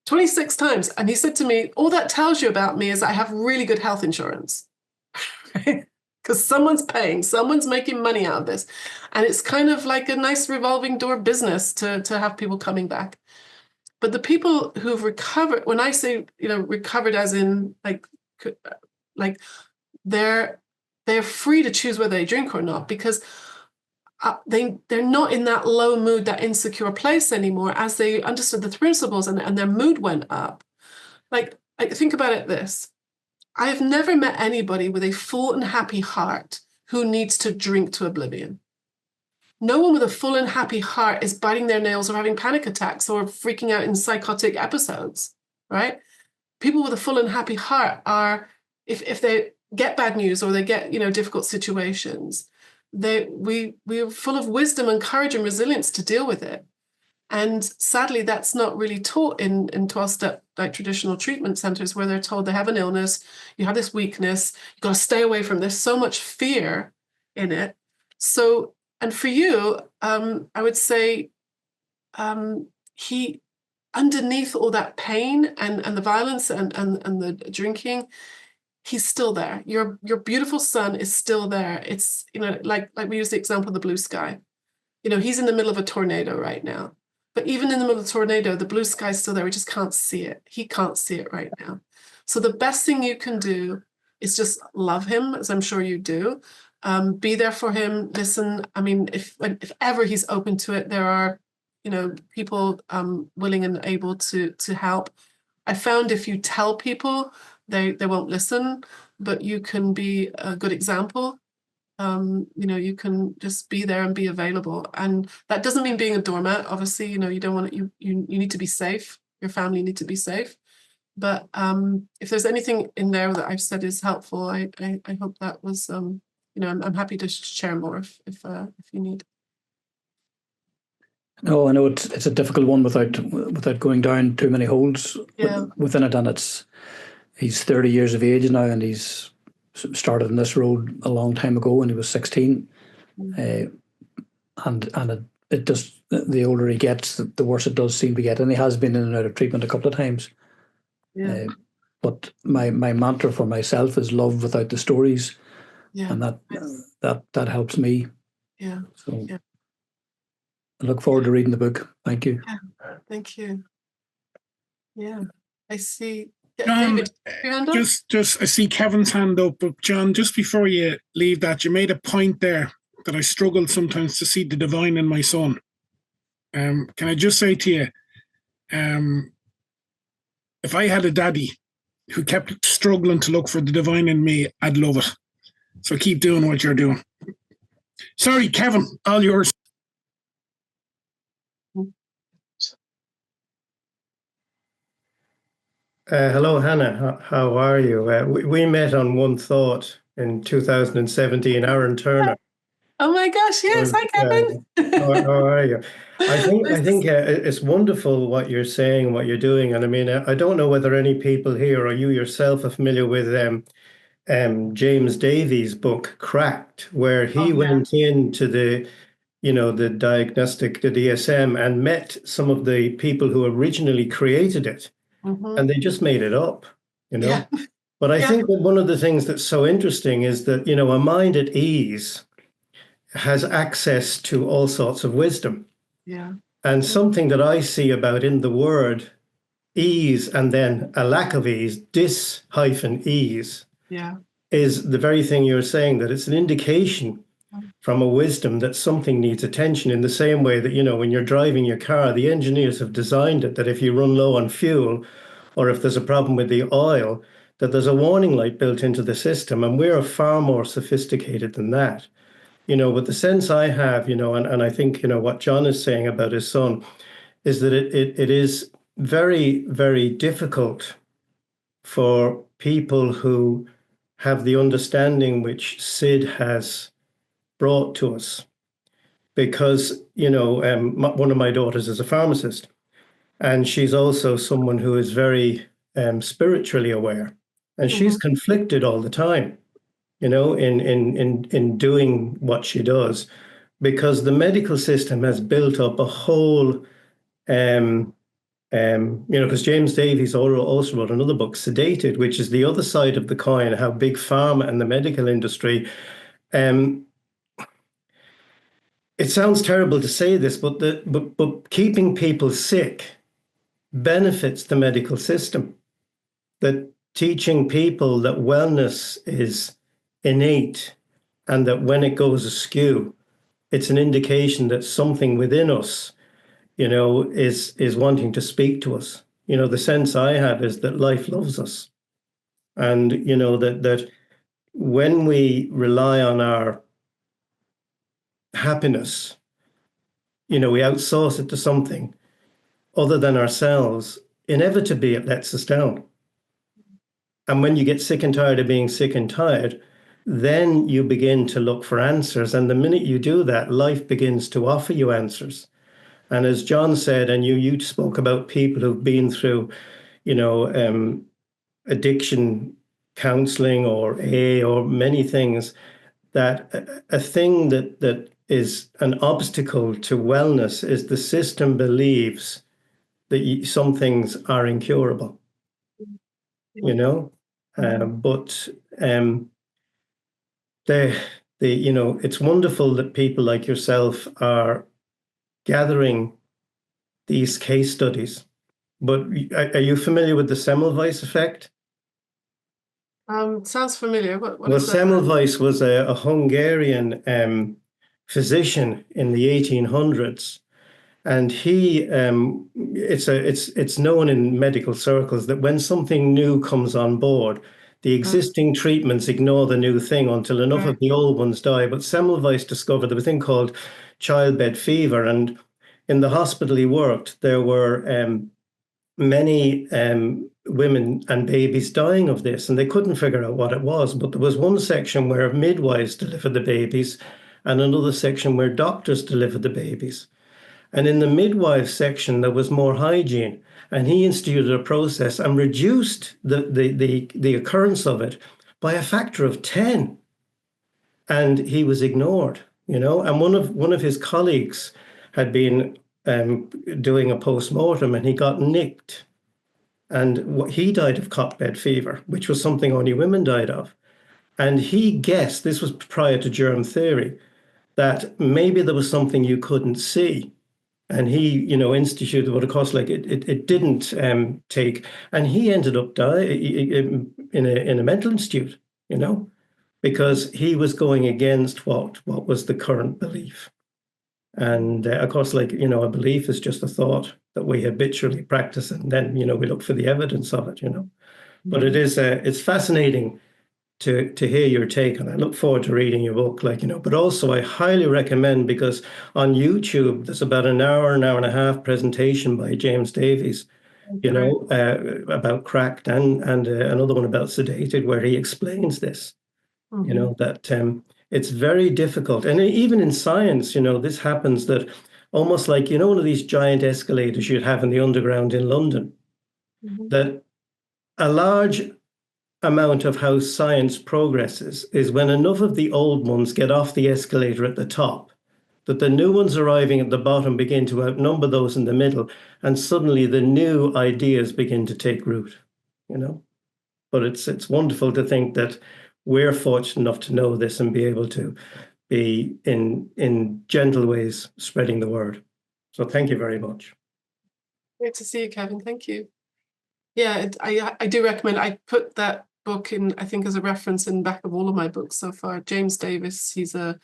26 times. And he said to me, all that tells you about me is I have really good health insurance. Because someone's paying, someone's making money out of this. And it's kind of like a nice revolving door business to have people coming back. But the people who've recovered, when I say, recovered as in like they're free to choose whether they drink or not, because they're not in that low mood, that insecure place anymore, as they understood the principles and their mood went up. Like think about it this. I have never met anybody with a full and happy heart who needs to drink to oblivion. No one with a full and happy heart is biting their nails or having panic attacks or freaking out in psychotic episodes, right? People with a full and happy heart are, if they get bad news or they get, difficult situations, we're full of wisdom and courage and resilience to deal with it. And sadly, that's not really taught in 12-step like traditional treatment centers, where they're told they have an illness, you have this weakness, you've got to stay away from this. So much fear in it. So, and for you, I would say he, underneath all that pain and the violence and the drinking, he's still there. Your beautiful son is still there. It's, like we use the example of the blue sky. He's in the middle of a tornado right now. But even in the middle of the tornado, the blue sky is still there. We just can't see it. He can't see it right now. So the best thing you can do is just love him, as I'm sure you do. Be there for him. Listen. I mean, if ever he's open to it, there are, people willing and able to help. I found if you tell people, they won't listen, but you can be a good example. You can just be there and be available. And that doesn't mean being a doormat. Obviously, you don't want to, you need to be safe. Your family need to be safe. But if there's anything in there that I've said is helpful, I hope that was, I'm happy to share more if you need.
No, I know it's a difficult one without going down too many holes within it. And he's 30 years of age now, and he's started in this road a long time ago when he was 16. And it does, the older he gets, the worse it does seem to get. And he has been in and out of treatment a couple of times. Yeah. But my mantra for myself is love without the stories. Yeah. And that helps me.
Yeah.
So I look forward to reading the book. Thank you.
Yeah. Thank you. Yeah. I see.
John,
David, your hand up?
just I see Kevin's hand up, but John, just before you leave that, you made a point there that I struggled sometimes to see the divine in my son. Can I just say to you, if I had a daddy who kept struggling to look for the divine in me, I'd love it. So keep doing what you're doing. Sorry, Kevin, all yours.
Hello, Hannah. How are you? We met on One Thought in 2017, Aaron Turner.
Oh my gosh, yes. Hi, Kevin.
How are you? I think it's wonderful what you're saying, what you're doing. And I mean, I don't know whether any people here or you yourself are familiar with James Davies' book, Cracked, where he went into the diagnostic, the DSM, and met some of the people who originally created it. Mm-hmm. And they just made it up, Yeah. But I think that one of the things that's so interesting is that, a mind at ease has access to all sorts of wisdom.
Yeah.
And something that I see about in the word ease and then a lack of ease, dis-ease,
Yeah.
is the very thing you're saying, that it's an indication from a wisdom that something needs attention, in the same way that, you know, when you're driving your car, the engineers have designed it that if you run low on fuel or if there's a problem with the oil, that there's a warning light built into the system. And we're far more sophisticated than that. You know, but the sense I have, you know, and I think, you know, what John is saying about his son is that it is very, very difficult for people who have the understanding which Sid has brought to us. Because, you know, one of my daughters is a pharmacist, and she's also someone who is very spiritually aware, and she's conflicted all the time, you know, in doing what she does, because the medical system has built up a whole, you know, because James Davies also wrote another book, Sedated, which is the other side of the coin, how big pharma and the medical industry, it sounds terrible to say this, but keeping people sick benefits the medical system. That teaching people that wellness is innate and that when it goes askew, it's an indication that something within us, you know, is wanting to speak to us. You know, the sense I have is that life loves us. And, you know, that when we rely on our happiness, you know, we outsource it to something other than ourselves, inevitably it lets us down. And when you get sick and tired of being sick and tired, then you begin to look for answers. And the minute you do that, life begins to offer you answers. And as John said, and you spoke about people who've been through, you know, addiction counseling or AA or many things, that a thing that is an obstacle to wellness is the system believes that some things are incurable, you know, but you know, it's wonderful that people like yourself are gathering these case studies. But are you familiar with the Semmelweis effect?
Sounds familiar. What
Well,
is that?
Semmelweis was a Hungarian physician in the 1800s. And he, it's known in medical circles that when something new comes on board, the existing treatments ignore the new thing until enough of the old ones die. But Semmelweis discovered there was a thing called childbed fever. And in the hospital he worked, there were many women and babies dying of this, and they couldn't figure out what it was. But there was one section where midwives delivered the babies and another section where doctors delivered the babies. And in the midwife section, there was more hygiene. And he instituted a process and reduced the occurrence of it by a factor of 10. And he was ignored, you know. And one of his colleagues had been doing a post-mortem, and he got nicked. And he died of cot-bed fever, which was something only women died of. And he guessed, this was prior to germ theory, that maybe there was something you couldn't see. And he, you know, instituted what, of course, like it didn't take, and he ended up dying in a mental institute, you know, because he was going against what was the current belief. And of course, like, you know, a belief is just a thought that we habitually practice, and then, you know, we look for the evidence of it, you know. But it is it's fascinating to hear your take, and I look forward to reading your book, like, you know. But also I highly recommend, because on YouTube there's about an hour and a half presentation by James Davies, you know, about Cracked, and another one about Sedated, where he explains this, you know, that it's very difficult. And even in science, you know, this happens, that almost like, you know, one of these giant escalators you'd have in the underground in London, that a large amount of how science progresses is when enough of the old ones get off the escalator at the top, that the new ones arriving at the bottom begin to outnumber those in the middle, and suddenly the new ideas begin to take root, you know. But it's wonderful to think that we're fortunate enough to know this and be able to be in gentle ways spreading the word. So thank you very much.
Great to see you, Kevin. Thank you. Yeah, I do recommend. I put that book in, I think, as a reference in the back of all of my books so far. James Davis, he's a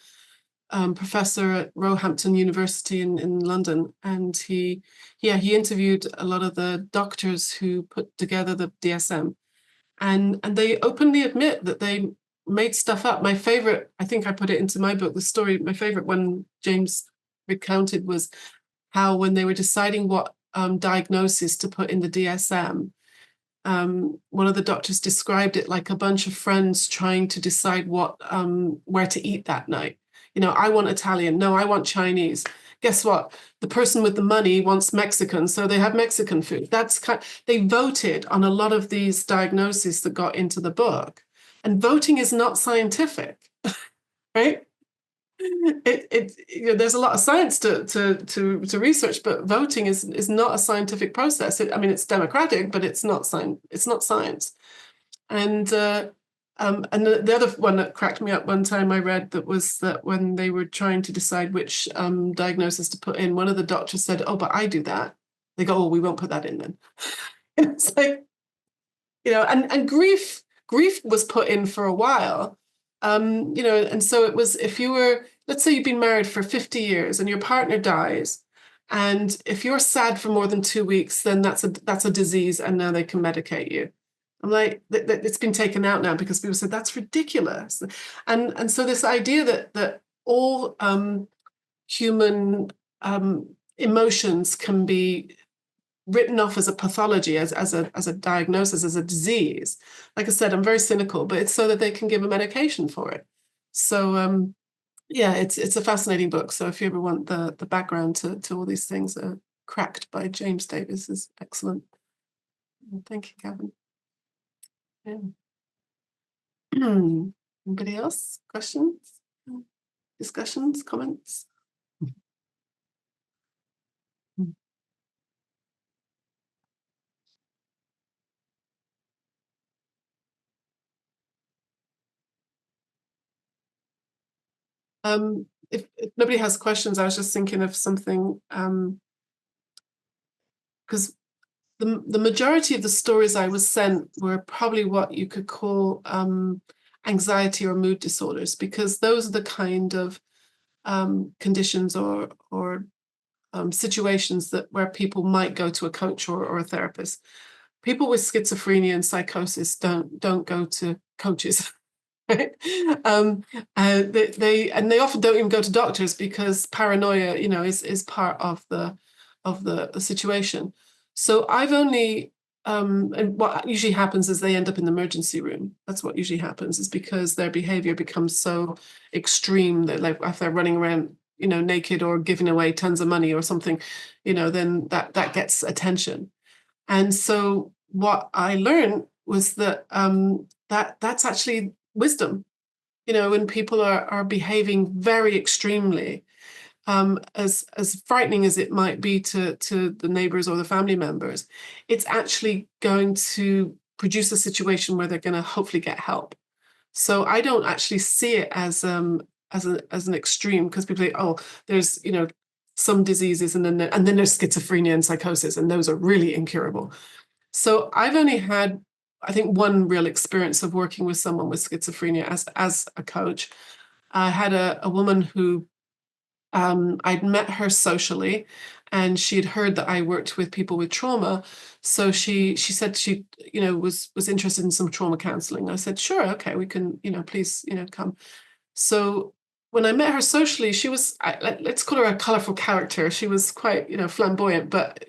professor at Roehampton University in London, and he interviewed a lot of the doctors who put together the DSM, and they openly admit that they made stuff up. My favorite, I think I put it into my book, the story, my favorite one James recounted was how when they were deciding what diagnosis to put in the DSM, one of the doctors described it like a bunch of friends trying to decide what where to eat that night. You know, I want Italian. No, I want Chinese. Guess what? The person with the money wants Mexican, so they have Mexican food. They voted on a lot of these diagnoses that got into the book, and voting is not scientific, right? There's a lot of science to research, but voting is not a scientific process. I mean, it's democratic, but it's not science. It's not science. And the other one that cracked me up one time I read that was that when they were trying to decide which diagnosis to put in, one of the doctors said, "Oh, but I do that." They go, "Oh, we won't put that in then." And it's like, you know, and grief was put in for a while. You know, and so it was, if you were, let's say you've been married for 50 years and your partner dies, and if you're sad for more than 2 weeks, then that's a disease, and now they can medicate you. I'm like, it's been taken out now because people said that's ridiculous. And so this idea that all human emotions can be written off as a pathology, as a diagnosis, as a disease. Like I said, I'm very cynical, but it's so that they can give a medication for it. So yeah, it's a fascinating book. So if you ever want the background to all these things, Cracked by James Davis is excellent. Thank you, Gavin. Yeah. Anybody else? Questions? Discussions? Comments? If nobody has questions, I was just thinking of something, because the majority of the stories I was sent were probably what you could call anxiety or mood disorders, because those are the kind of conditions or situations where people might go to a coach or a therapist. People with schizophrenia and psychosis don't go to coaches. Right? They often don't even go to doctors because paranoia, you know, is part of the situation. So I've only and what usually happens is they end up in the emergency room. That's what usually happens, is because their behavior becomes so extreme that, like, if they're running around, you know, naked or giving away tons of money or something, you know, then that gets attention. And so what I learned was that that's actually wisdom. You know, when people are behaving very extremely, as frightening as it might be to the neighbors or the family members, it's actually going to produce a situation where they're going to hopefully get help. So I don't actually see it as an extreme, because people say, oh, there's, you know, some diseases and then there's schizophrenia and psychosis, and those are really incurable. So I've only had, I think, one real experience of working with someone with schizophrenia as a coach. I had a woman who I'd met her socially, and she had heard that I worked with people with trauma. So she said she, you know, was interested in some trauma counseling. I said, sure, okay, we can, you know, please, you know, come. So when I met her socially, she was, let's call her a colorful character. She was quite, you know, flamboyant, but,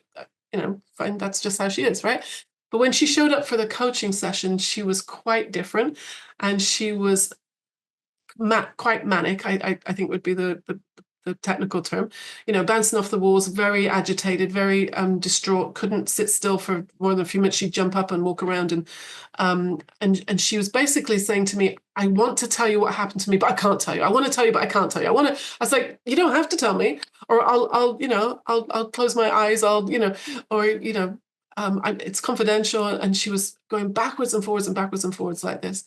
you know, fine, that's just how she is, right? But when she showed up for the coaching session, she was quite different, and she was quite manic, I think would be the technical term, you know, bouncing off the walls, very agitated, very distraught, couldn't sit still for more than a few minutes. She'd jump up and walk around, and she was basically saying to me, I want to tell you what happened to me, but I can't tell you. I want to tell you, but I can't tell you. I was like, you don't have to tell me, or I'll you know, I'll close my eyes, I'll, you know, or, you know, it's confidential. And she was going backwards and forwards like this.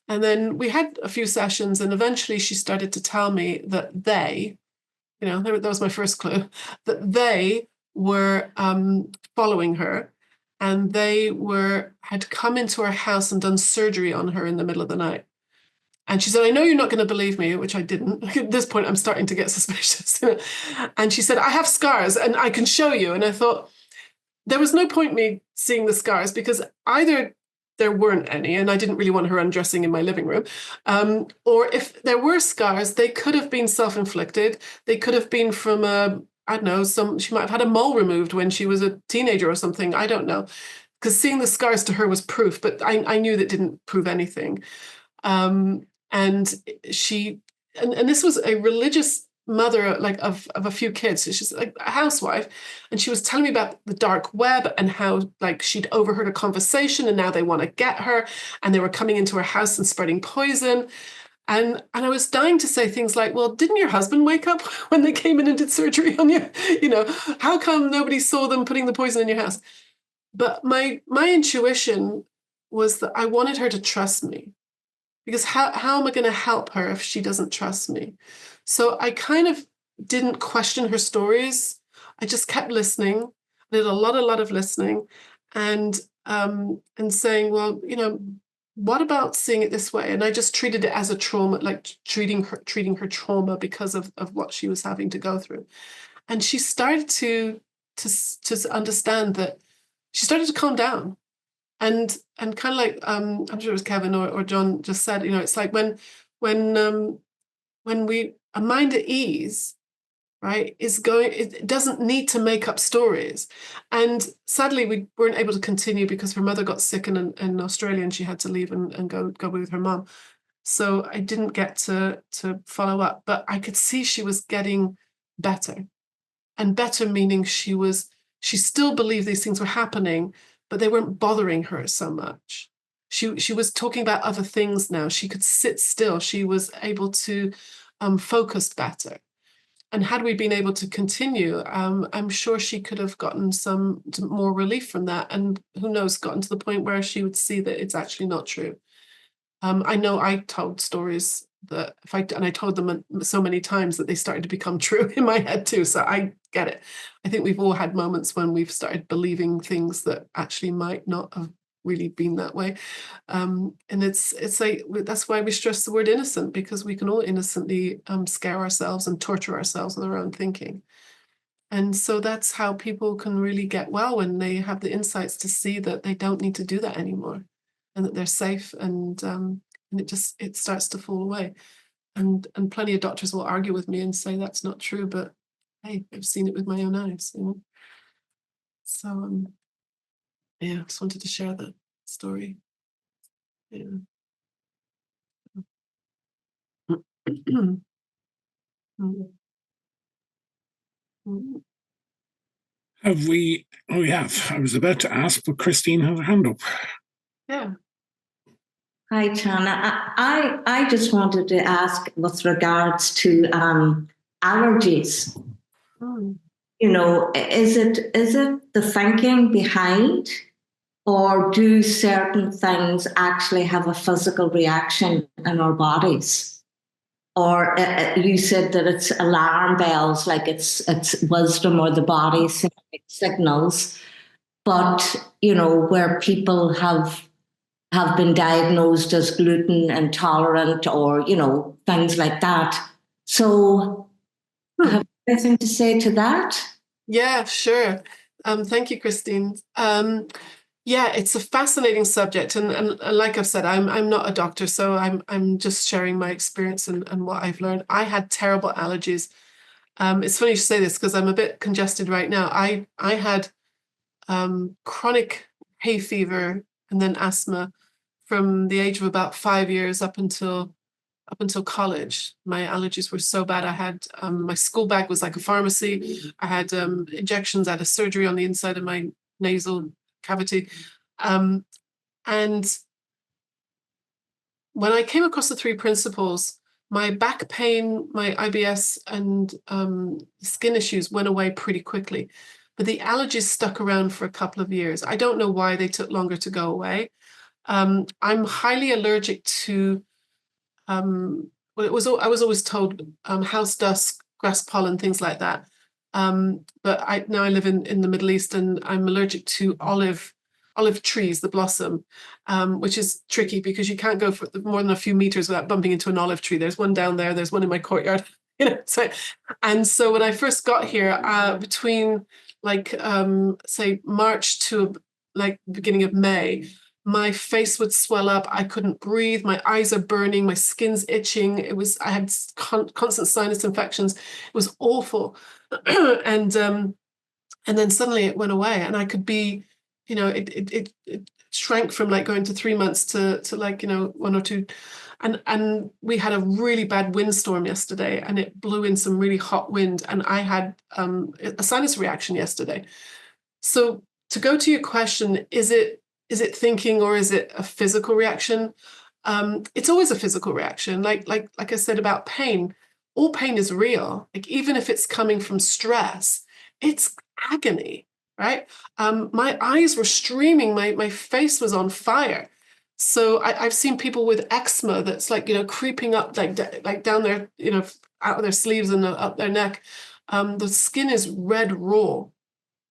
And then we had a few sessions, and eventually she started to tell me that they, that was my first clue, that they were following her, and they had come into her house and done surgery on her in the middle of the night. And she said, I know you're not going to believe me, which I didn't. At this point, I'm starting to get suspicious. And she said, I have scars and I can show you. And I thought, there was no point me seeing the scars, because either there weren't any, and I didn't really want her undressing in my living room, or if there were scars, they could have been self-inflicted. They could have been from I don't know, she might have had a mole removed when she was a teenager or something. I don't know. Because seeing the scars to her was proof, but I knew that didn't prove anything. And this was a religious mother, like of a few kids. She's like a housewife, and she was telling me about the dark web and how like she'd overheard a conversation, and now they want to get her, and they were coming into her house and spreading poison. And I was dying to say things like, well, didn't your husband wake up when they came in and did surgery on you? How come nobody saw them putting the poison in your house? But my intuition was that I wanted her to trust me, because how am I going to help her if she doesn't trust me? So I kind of didn't question her stories. I just kept listening. I did a lot of listening, and saying, well, what about seeing it this way? And I just treated it as a trauma, like treating her trauma because of what she was having to go through. And she started to understand that. She started to calm down. And kind of like I'm sure it was Kevin or John just said, it's like when a mind at ease, right, it doesn't need to make up stories. And sadly, we weren't able to continue because her mother got sick in Australia, and she had to leave and go be with her mom. So I didn't get to follow up, but I could see she was getting better, and better meaning she still believed these things were happening, but they weren't bothering her so much. She was talking about other things now. She could sit still. She was able to focus better. And had we been able to continue, I'm sure she could have gotten some more relief from that. And who knows, gotten to the point where she would see that it's actually not true. I know I told stories that I told them so many times that they started to become true in my head too. So I get it. I think we've all had moments when we've started believing things that actually might not have really been that way. And it's like, that's why we stress the word innocent, because we can all innocently scare ourselves and torture ourselves with our own thinking. And so that's how people can really get well, when they have the insights to see that they don't need to do that anymore, and that they're safe, and it starts to fall away. And plenty of doctors will argue with me and say that's not true, but hey, I've seen it with my own eyes. So I just wanted to share that story. Yeah.
We have. I was about to ask, but Christine has her hand up.
Yeah.
Hi, Chana. I just wanted to ask with regards to allergies. Is it the thinking behind, or do certain things actually have a physical reaction in our bodies? Or you said that it's alarm bells, like it's wisdom or the body signals, but where people have been diagnosed as gluten intolerant, or things like that. So have you anything to say to that?
Yeah, sure. Thank you, Christine. Yeah, it's a fascinating subject, and like I've said, I'm not a doctor, so I'm just sharing my experience and what I've learned. I had terrible allergies. It's funny you say this, because I'm a bit congested right now. I had chronic hay fever and then asthma from the age of about 5 years up until college. My allergies were so bad. I had my school bag was like a pharmacy. I had injections. I had a surgery on the inside of my nasal cavity. And when I came across the 3 principles, my back pain, my IBS, and skin issues went away pretty quickly. But the allergies stuck around for a couple of years. I don't know why they took longer to go away. I'm highly allergic to, I was always told house dust, grass pollen, things like that. But now I live in the Middle East, and I'm allergic to olive trees, the blossom, which is tricky because you can't go for more than a few meters without bumping into an olive tree. There's one down there. There's one in my courtyard. So when I first got here, between say March to like beginning of May, my face would swell up. I couldn't breathe. My eyes are burning. My skin's itching. I had constant sinus infections. It was awful. And then suddenly it went away, and I could be, it shrank from like going to 3 months to like, 1 or 2. And we had a really bad windstorm yesterday, and it blew in some really hot wind, and I had a sinus reaction yesterday. So to go to your question, is it thinking or is it a physical reaction? It's always a physical reaction. Like I said about pain, all pain is real. Like even if it's coming from stress, it's agony, right? My eyes were streaming. My face was on fire. So I've seen people with eczema that's like, creeping up like down their, out of their sleeves and up their neck. The skin is red raw.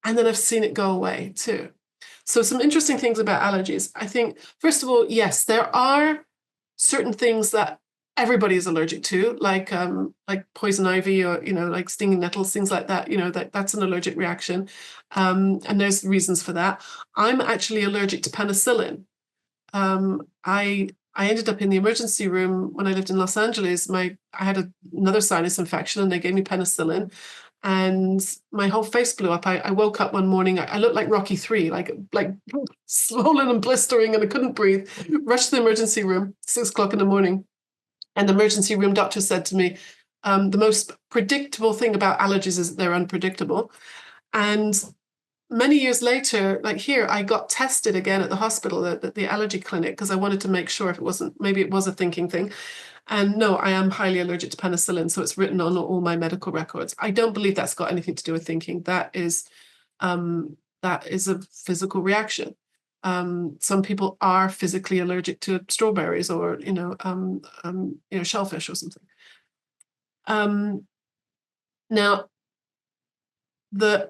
And then I've seen it go away too. So some interesting things about allergies. I think, first of all, yes, there are certain things that everybody is allergic to, like poison ivy or, like stinging nettles, things like that. That's an allergic reaction. And there's reasons for that. I'm actually allergic to penicillin. I ended up in the emergency room when I lived in Los Angeles. I had another sinus infection, and they gave me penicillin, and my whole face blew up. I woke up one morning. I looked like Rocky III, like swollen and blistering, and I couldn't breathe. Rushed to the emergency room, 6 o'clock in the morning, and the emergency room doctor said to me, "The most predictable thing about allergies is that they're unpredictable." And many years later, like here, I got tested again at the hospital, at the allergy clinic, because I wanted to make sure if maybe it was a thinking thing. And no, I am highly allergic to penicillin, so it's written on all my medical records. I don't believe that's got anything to do with thinking. That is a physical reaction. Some people are physically allergic to strawberries or shellfish or something. Now,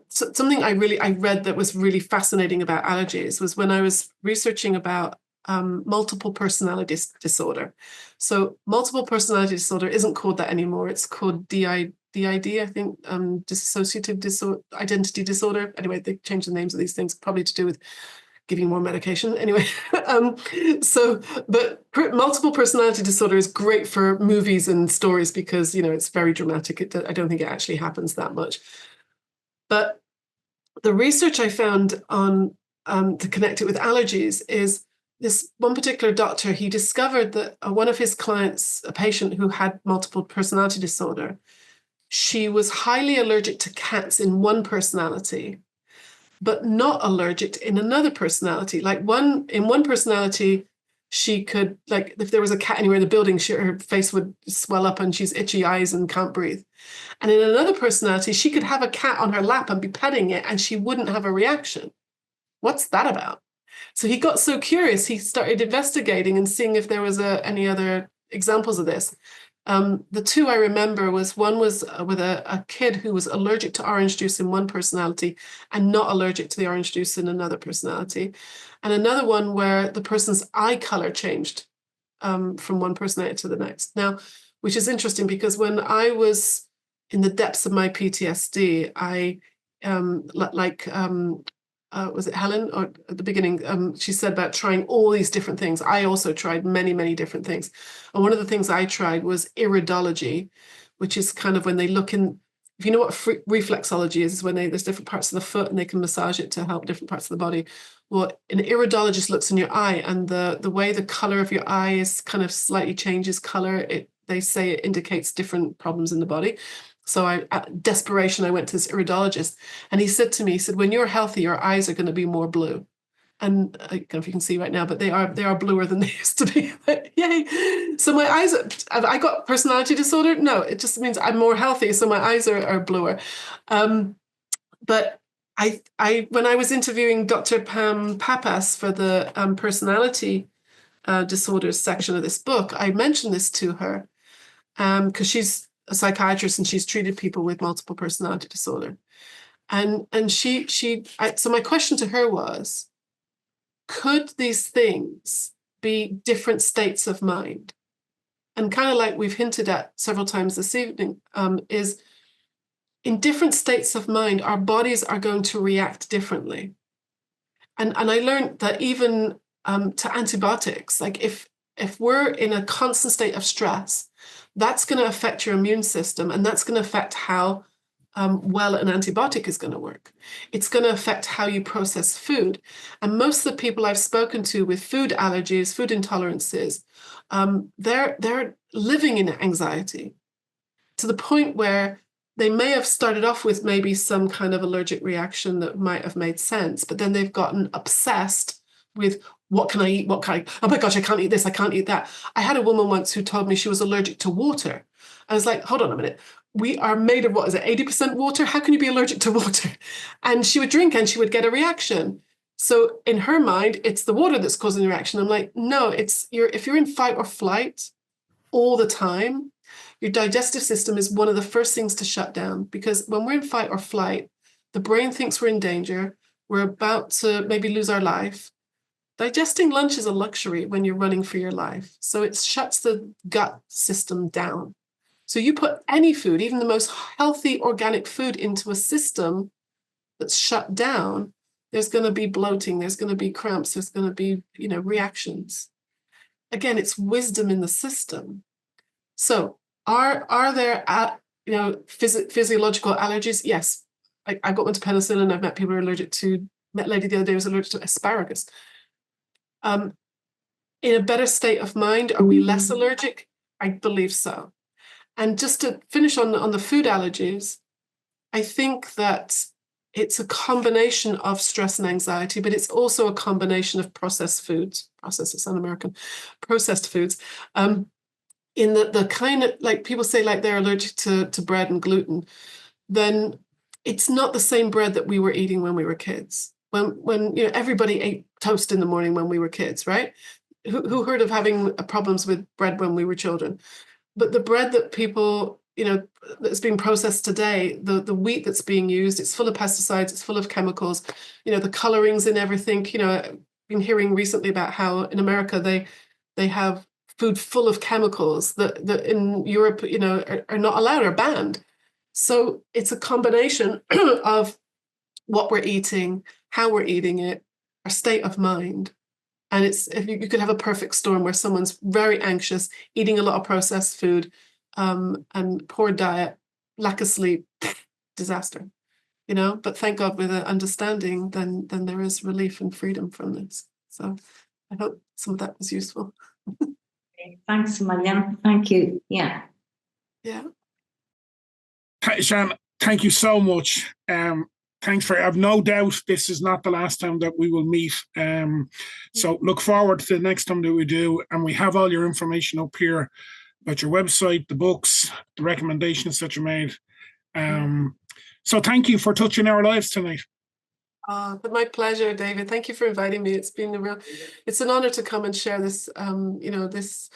something I read that was really fascinating about allergies was when I was researching about multiple personality disorder. So multiple personality disorder isn't called that anymore. It's called DID, I think, dissociative identity disorder. Anyway, they changed the names of these things, probably to do with giving more medication. Anyway, but multiple personality disorder is great for movies and stories because, it's very dramatic. I don't think it actually happens that much. But the research I found on to connect it with allergies is this one particular doctor. He discovered that one of his clients, a patient who had multiple personality disorder, she was highly allergic to cats in one personality, but not allergic in another personality. Like in one personality, she could, like, if there was a cat anywhere in the building, her face would swell up and she's itchy eyes and can't breathe. And in another personality, she could have a cat on her lap and be petting it and she wouldn't have a reaction. What's that about? So he got so curious, he started investigating and seeing if there was any other examples of this. The two I remember one was with a kid who was allergic to orange juice in one personality and not allergic to the orange juice in another personality. And another one where the person's eye color changed from one personality to the next. Now, which is interesting because when I was in the depths of my PTSD, was it Helen or at the beginning? She said about trying all these different things. I also tried many, many different things. And one of the things I tried was iridology, which is kind of when they look in, if you know what reflexology is when there's different parts of the foot and they can massage it to help different parts of the body. Well, an iridologist looks in your eye and the way the color of your eye is kind of slightly changes color. They say it indicates different problems in the body. So at desperation, I went to this iridologist and he said to me, when you're healthy, your eyes are going to be more blue. And I don't know if you can see right now, but they are bluer than they used to be. Yay. So my eyes, have I got personality disorder? No, it just means I'm more healthy. So my eyes are bluer. But when I was interviewing Dr. Pam Papas for the personality disorders section of this book, I mentioned this to her because she's a psychiatrist and she's treated people with multiple personality disorder. And so my question to her was, could these things be different states of mind? And kind of like we've hinted at several times this evening, is in different states of mind, our bodies are going to react differently. And I learned that even to antibiotics, like if we're in a constant state of stress, that's going to affect your immune system, and that's going to affect how well an antibiotic is going to work. It's going to affect how you process food. And most of the people I've spoken to with food allergies, food intolerances, they're living in anxiety to the point where they may have started off with maybe some kind of allergic reaction that might have made sense, but then they've gotten obsessed with what can I eat? What can I, oh my gosh, I can't eat this, I can't eat that. I had a woman once who told me she was allergic to water. I was like, hold on a minute. We are made of, what is it, 80% water? How can you be allergic to water? And she would drink and she would get a reaction. So in her mind, it's the water that's causing the reaction. I'm like, no, if you're in fight or flight all the time, your digestive system is one of the first things to shut down, because when we're in fight or flight, the brain thinks we're in danger. We're about to maybe lose our life. Digesting lunch is a luxury when you're running for your life. So it shuts the gut system down. So you put any food, even the most healthy organic food, into a system that's shut down, there's going to be bloating, there's going to be cramps, there's going to be, reactions. Again, it's wisdom in the system. So are there, physiological allergies? Yes. I got into penicillin. I've met people who are allergic to, met a lady the other day who was allergic to asparagus. In a better state of mind, are we less allergic? I believe so. And just to finish on the food allergies, I think that it's a combination of stress and anxiety, but it's also a combination of processed foods. Processed, it's un-American. Processed foods. In the kind of, like people say, like they're allergic to bread and gluten, then it's not the same bread that we were eating when we were kids. When everybody ate toast in the morning when we were kids, right? Who heard of having problems with bread when we were children? But the bread that people, that's being processed today, the wheat that's being used, it's full of pesticides, it's full of chemicals, the colorings and everything. I've been hearing recently about how in America they have food full of chemicals that in Europe, are not allowed or banned. So it's a combination of what we're eating, how we're eating it, our state of mind. And if you could have a perfect storm where someone's very anxious, eating a lot of processed food, and poor diet, lack of sleep, disaster. But thank God with an understanding, then there is relief and freedom from this. So I hope some of that was useful.
Thanks a million. Thank you. Yeah.
Chana, thank you so much. Thanks I've no doubt this is not the last time that we will meet. So look forward to the next time that we do. And we have all your information up here about your website, the books, the recommendations that you made. So thank you for touching our lives tonight.
But my pleasure, David. Thank you for inviting me. It's been it's an honor to come and share this, this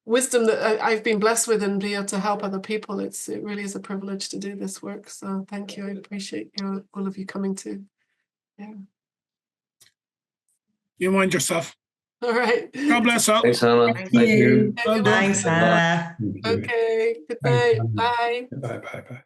wisdom that I've been blessed with and be able to help other people. It really is a privilege to do this work. So thank you. I appreciate all of you coming too. Yeah.
You mind yourself.
All right.
God bless all.
Thanks, Hannah.
Thank you.
Well done.
Thanks, Hannah.
Okay. Good night. Bye.
Bye.